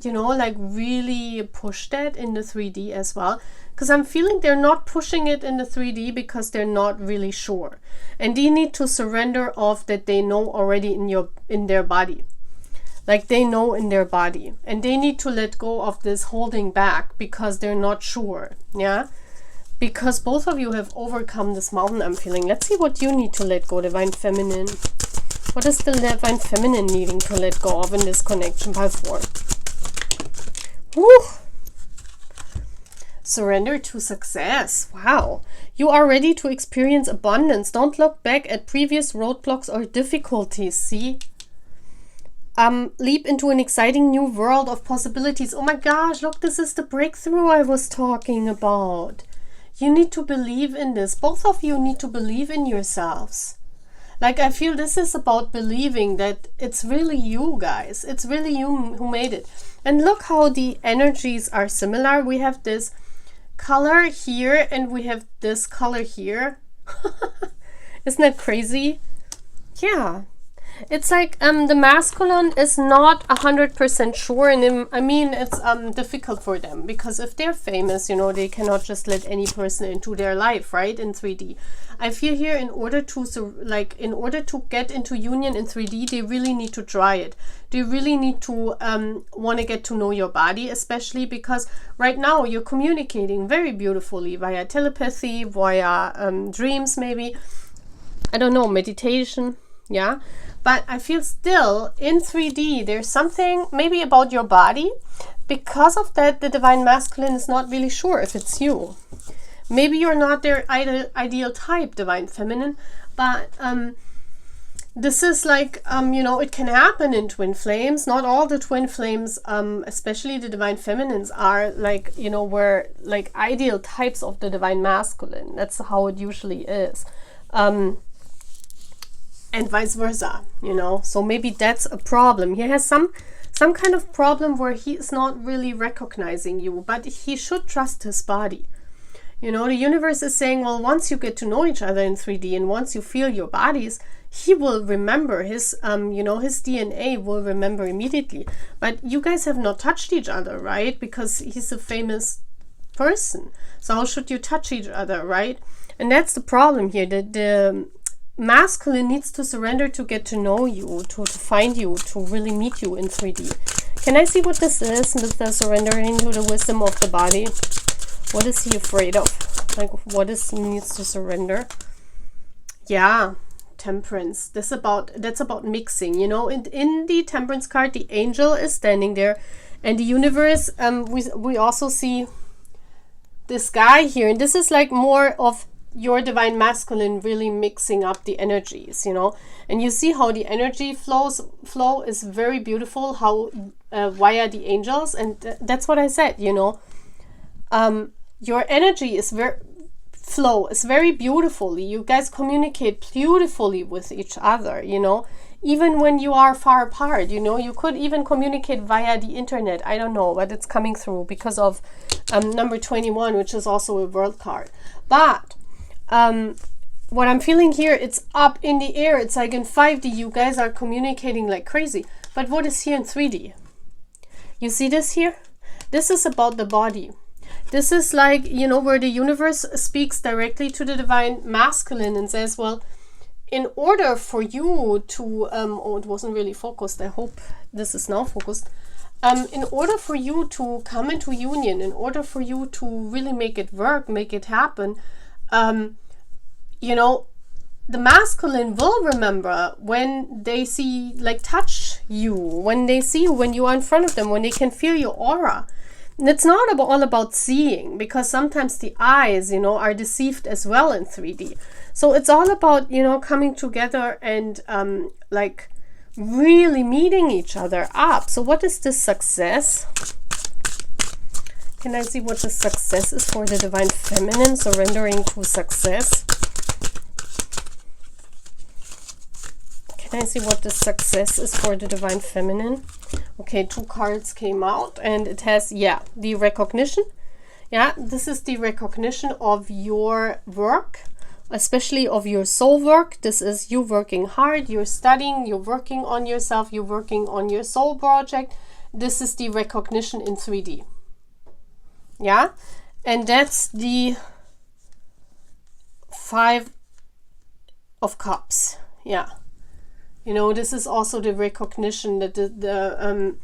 you know, like really push that in the 3D as well. Because I'm feeling they're not pushing it in the 3D because they're not really sure. And they need to surrender of that they know already in their body. Like they know in their body. And they need to let go of this holding back because they're not sure. Yeah. Because both of you have overcome this mountain, I'm feeling. Let's see what you need to let go, Divine Feminine. What is the Divine Feminine needing to let go of in this connection? Pile 4. Woo! Surrender to success. Wow. You are ready to experience abundance. Don't look back at previous roadblocks or difficulties. See? Leap into an exciting new world of possibilities. Oh my gosh, look, this is the breakthrough I was talking about. You need to believe in this. Both of you need to believe in yourselves. Like, I feel this is about believing that it's really you guys. It's really you who made it. And look how the energies are similar. We have this color here and we have this color here. Isn't that crazy? Yeah. It's like the masculine is not 100% sure, and I mean it's difficult for them because if they're famous, you know, they cannot just let any person into their life, right? In 3D, I feel here in order to get into union in 3D, they really need to try it. They really need to want to get to know your body, especially because right now you're communicating very beautifully via telepathy, via dreams, maybe, I don't know, meditation, yeah. But I feel still in 3D there's something maybe about your body. Because of that, the divine masculine is not really sure if it's you. Maybe you're not their ideal type, divine feminine, but this is like, you know, it can happen in twin flames. Not all the twin flames, especially the divine feminines, are like, you know, we're like ideal types of the divine masculine. That's how it usually is. And vice versa, you know. So maybe that's a problem. He has some kind of problem where he is not really recognizing you, but he should trust his body. You know, the universe is saying, well, once you get to know each other in 3D and once you feel your bodies, he will remember his, you know, his DNA will remember immediately. But you guys have not touched each other, right? Because he's a famous person. So how should you touch each other, right? And that's the problem here. The masculine needs to surrender to get to know you, to find you, to really meet you in 3D. Can I see what this is with the surrendering to the wisdom of the body? What is he afraid of? Like, what needs to surrender? Yeah, temperance. That's about mixing, you know. In the temperance card, the angel is standing there, and the universe, we also see this guy here, and this is like more of your divine masculine really mixing up the energies, you know. And you see how the energy flow is very beautiful, how via the angels, and that's what I said, you know. Your energy is very beautifully. You guys communicate beautifully with each other, you know, even when you are far apart, you know. You could even communicate via the internet. I don't know, but it's coming through because of number 21, which is also a world card. But what I'm feeling here, it's up in the air. It's like in 5D, you guys are communicating like crazy. But what is here in 3D? You see this here? This is about the body. This is like, you know, where the universe speaks directly to the divine masculine and says, well, in order for you to, oh, it wasn't really focused. I hope this is now focused. In order for you to come into union, in order for you to really make it work, make it happen, you know, the masculine will remember when they see, like, touch you, when they see you, when you are in front of them, when they can feel your aura. And it's not all about seeing, because sometimes the eyes, you know, are deceived as well in 3D. So it's all about, you know, coming together and like really meeting each other up. So what is this success? Can I see what the success is for the divine feminine? Surrendering to success. Can I see what the success is for the divine feminine? Okay, 2 cards came out and it has, yeah, the recognition. Yeah, this is the recognition of your work, especially of your soul work. This is you working hard, you're studying, you're working on yourself, you're working on your soul project. This is the recognition in 3D. Yeah, and that's the 5 of Cups. Yeah. You know, this is also the recognition that the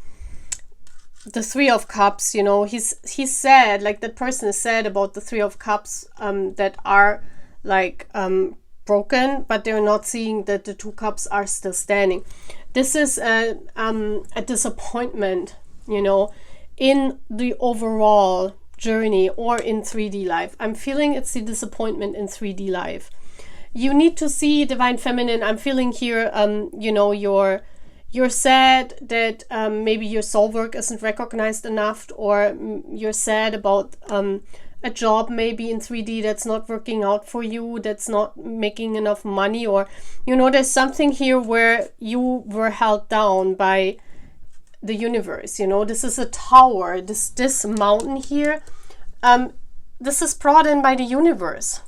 3 of Cups, you know, he's sad, like that person is sad about the 3 of Cups that are like broken, but they're not seeing that the 2 cups are still standing. This is a disappointment, you know, in the overall journey or in 3D life. I'm feeling it's the disappointment in 3D life. You need to see divine feminine. I'm feeling here, you know, you're sad that maybe your soul work isn't recognized enough, or you're sad about a job maybe in 3D that's not working out for you, that's not making enough money, or, you know, there's something here where you were held down by the universe. You know, this is a tower, this mountain here, this is brought in by the universe.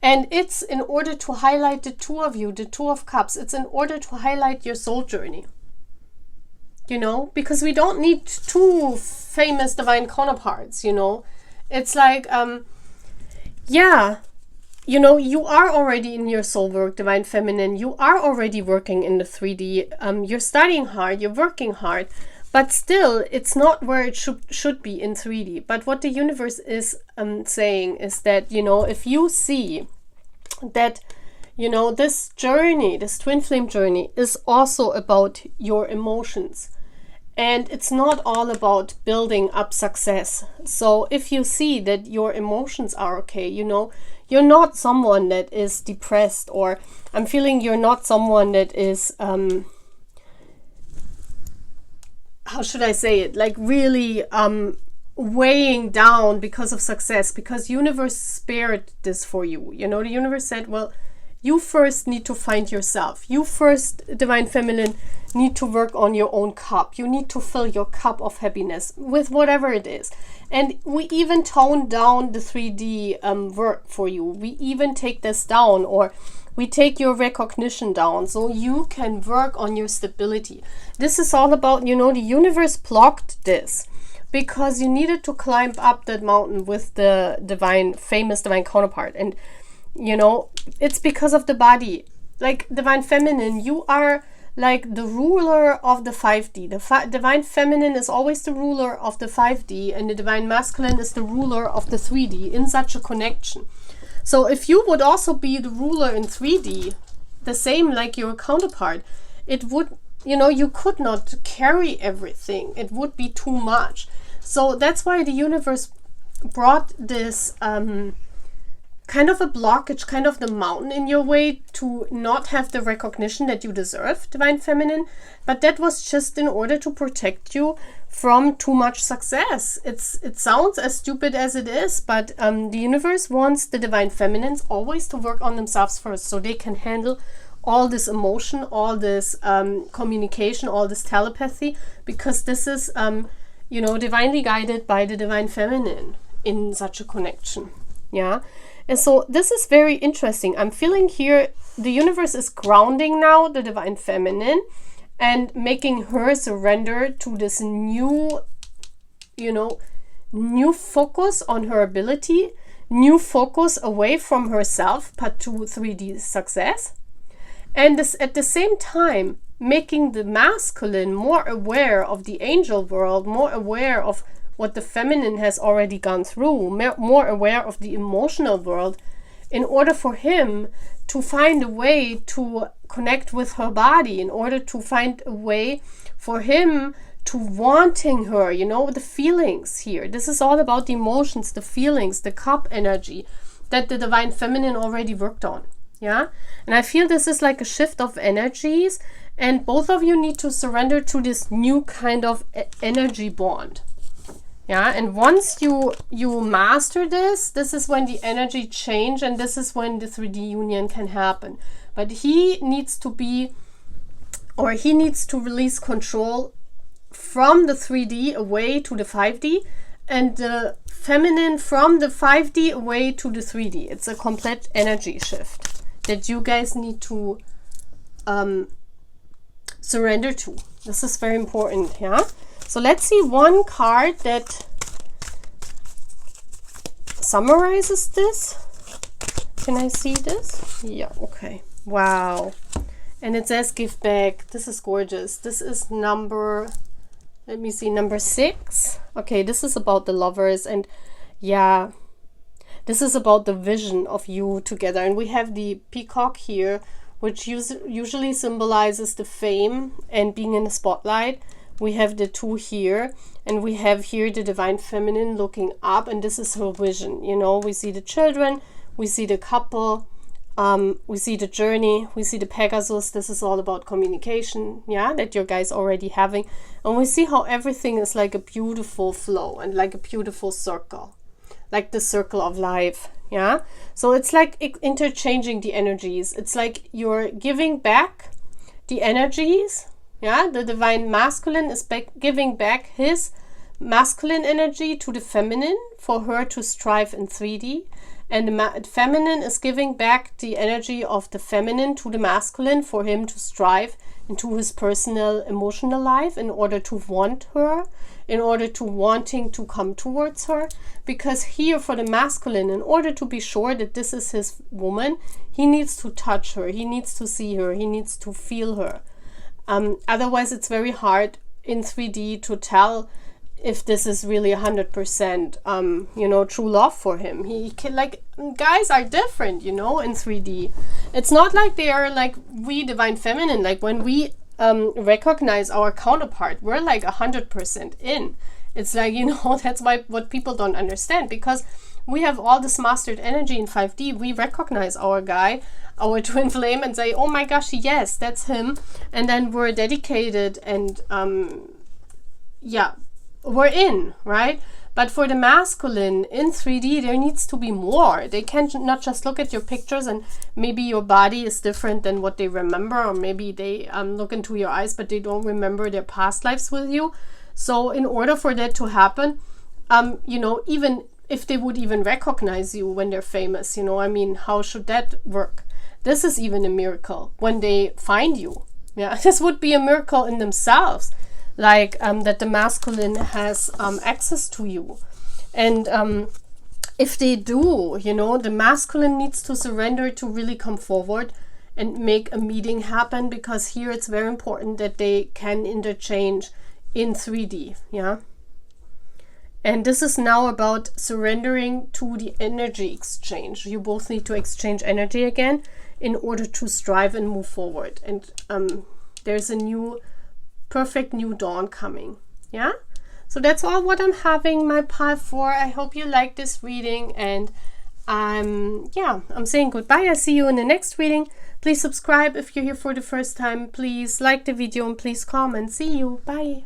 And it's in order to highlight the 2 of you, the 2 of Cups. It's in order to highlight your soul journey. You know, because we don't need 2 famous divine counterparts, you know. It's like, yeah, you know, you are already in your soul work, divine feminine. You are already working in the 3D. You're studying hard, you're working hard. But still, it's not where it should be in 3D. But what the universe is saying is that, you know, if you see that, you know, this journey, this twin flame journey is also about your emotions. And it's not all about building up success. So if you see that your emotions are okay, you know, you're not someone that is depressed, or I'm feeling you're not someone that is... how should I say it, like really weighing down because of success, because universe spared this for you. You know, the universe said, well, you first need to find yourself. You first, divine feminine, need to work on your own cup. You need to fill your cup of happiness with whatever it is. And we even tone down the 3D work for you. We even take this down, or we take your recognition down so you can work on your stability. This is all about, you know, the universe blocked this because you needed to climb up that mountain with the famous divine counterpart. And, you know, it's because of the body. Like divine feminine, you are like the ruler of the 5D. The divine feminine is always the ruler of the 5D, and the divine masculine is the ruler of the 3D in such a connection. So if you would also be the ruler in 3D, the same like your counterpart, it would, you know, you could not carry everything. It would be too much. So that's why the universe brought this kind of a blockage, kind of the mountain in your way to not have the recognition that you deserve, divine feminine. But that was just in order to protect you from too much success. It sounds as stupid as it is, but the universe wants the divine feminines always to work on themselves first, so they can handle all this emotion, all this communication, all this telepathy, because this is, you know, divinely guided by the divine feminine in such a connection. Yeah. And so this is very interesting. I'm feeling here the universe is grounding now the divine feminine and making her surrender to this new, you know, new focus on her ability, new focus away from herself, part 2, 3D success. And this at the same time making the masculine more aware of the angel world, more aware of what the feminine has already gone through, more aware of the emotional world, in order for him to find a way to connect with her body, in order to find a way for him to wanting her, you know, the feelings here. This is all about the emotions, the feelings, the cup energy that the divine feminine already worked on. Yeah. And I feel this is like a shift of energies, and both of you need to surrender to this new kind of energy bond. Yeah, and once you master this is when the energy change, and this is when the 3D union can happen. But he needs to release control from the 3D away to the 5D, and the feminine from the 5D away to the 3D. It's a complete energy shift that you guys need to surrender to. This is very important, yeah? So let's see one card that summarizes this. Can I see this? Yeah, okay. Wow. And it says give back. This is gorgeous. This is number, let me see, number 6. Okay, this is about the lovers, and yeah, this is about the vision of you together. And we have the peacock here, which usually symbolizes the fame and being in the spotlight. We have the 2 here, and we have here the divine feminine looking up, and this is her vision. You know, we see the children, we see the couple, we see the journey, we see the Pegasus. This is all about communication, yeah, that you guys already having. And we see how everything is like a beautiful flow and like a beautiful circle, like the circle of life, yeah. So it's like interchanging the energies. It's like you're giving back the energies. Yeah, the divine masculine is giving back his masculine energy to the feminine for her to strive in 3D. And the feminine is giving back the energy of the feminine to the masculine for him to strive into his personal emotional life in order to want her, in order to wanting to come towards her. Because here for the masculine, in order to be sure that this is his woman, he needs to touch her, he needs to see her, he needs to feel her. Otherwise, it's very hard in 3D to tell if this is really 100%, you know, true love for him. He can, like, guys are different, you know, in 3D. It's not like they are like we divine feminine. Like when we recognize our counterpart, we're like 100% in. It's like, you know, that's why what people don't understand, because we have all this mastered energy in 5D. We recognize our guy, our twin flame, and say, oh my gosh, yes, that's him. And then we're dedicated and yeah, we're in, right? But for the masculine in 3D, there needs to be more. They can't not just look at your pictures and maybe your body is different than what they remember, or maybe they look into your eyes but they don't remember their past lives with you. So in order for that to happen, you know, even if they would even recognize you when they're famous, you know, I mean, how should that work? This is even a miracle when they find you. Yeah, this would be a miracle in themselves, like that the masculine has access to you. And if they do, you know, the masculine needs to surrender to really come forward and make a meeting happen, because here it's very important that they can interchange in 3D, yeah. And this is now about surrendering to the energy exchange. You both need to exchange energy again in order to strive and move forward. And there's a new, perfect new dawn coming, yeah. So that's all what I'm having my pile for. I hope you like this reading, and I'm saying goodbye. I'll see you in the next reading. Please subscribe if you're here for the first time. Please like the video and please comment. See you. Bye.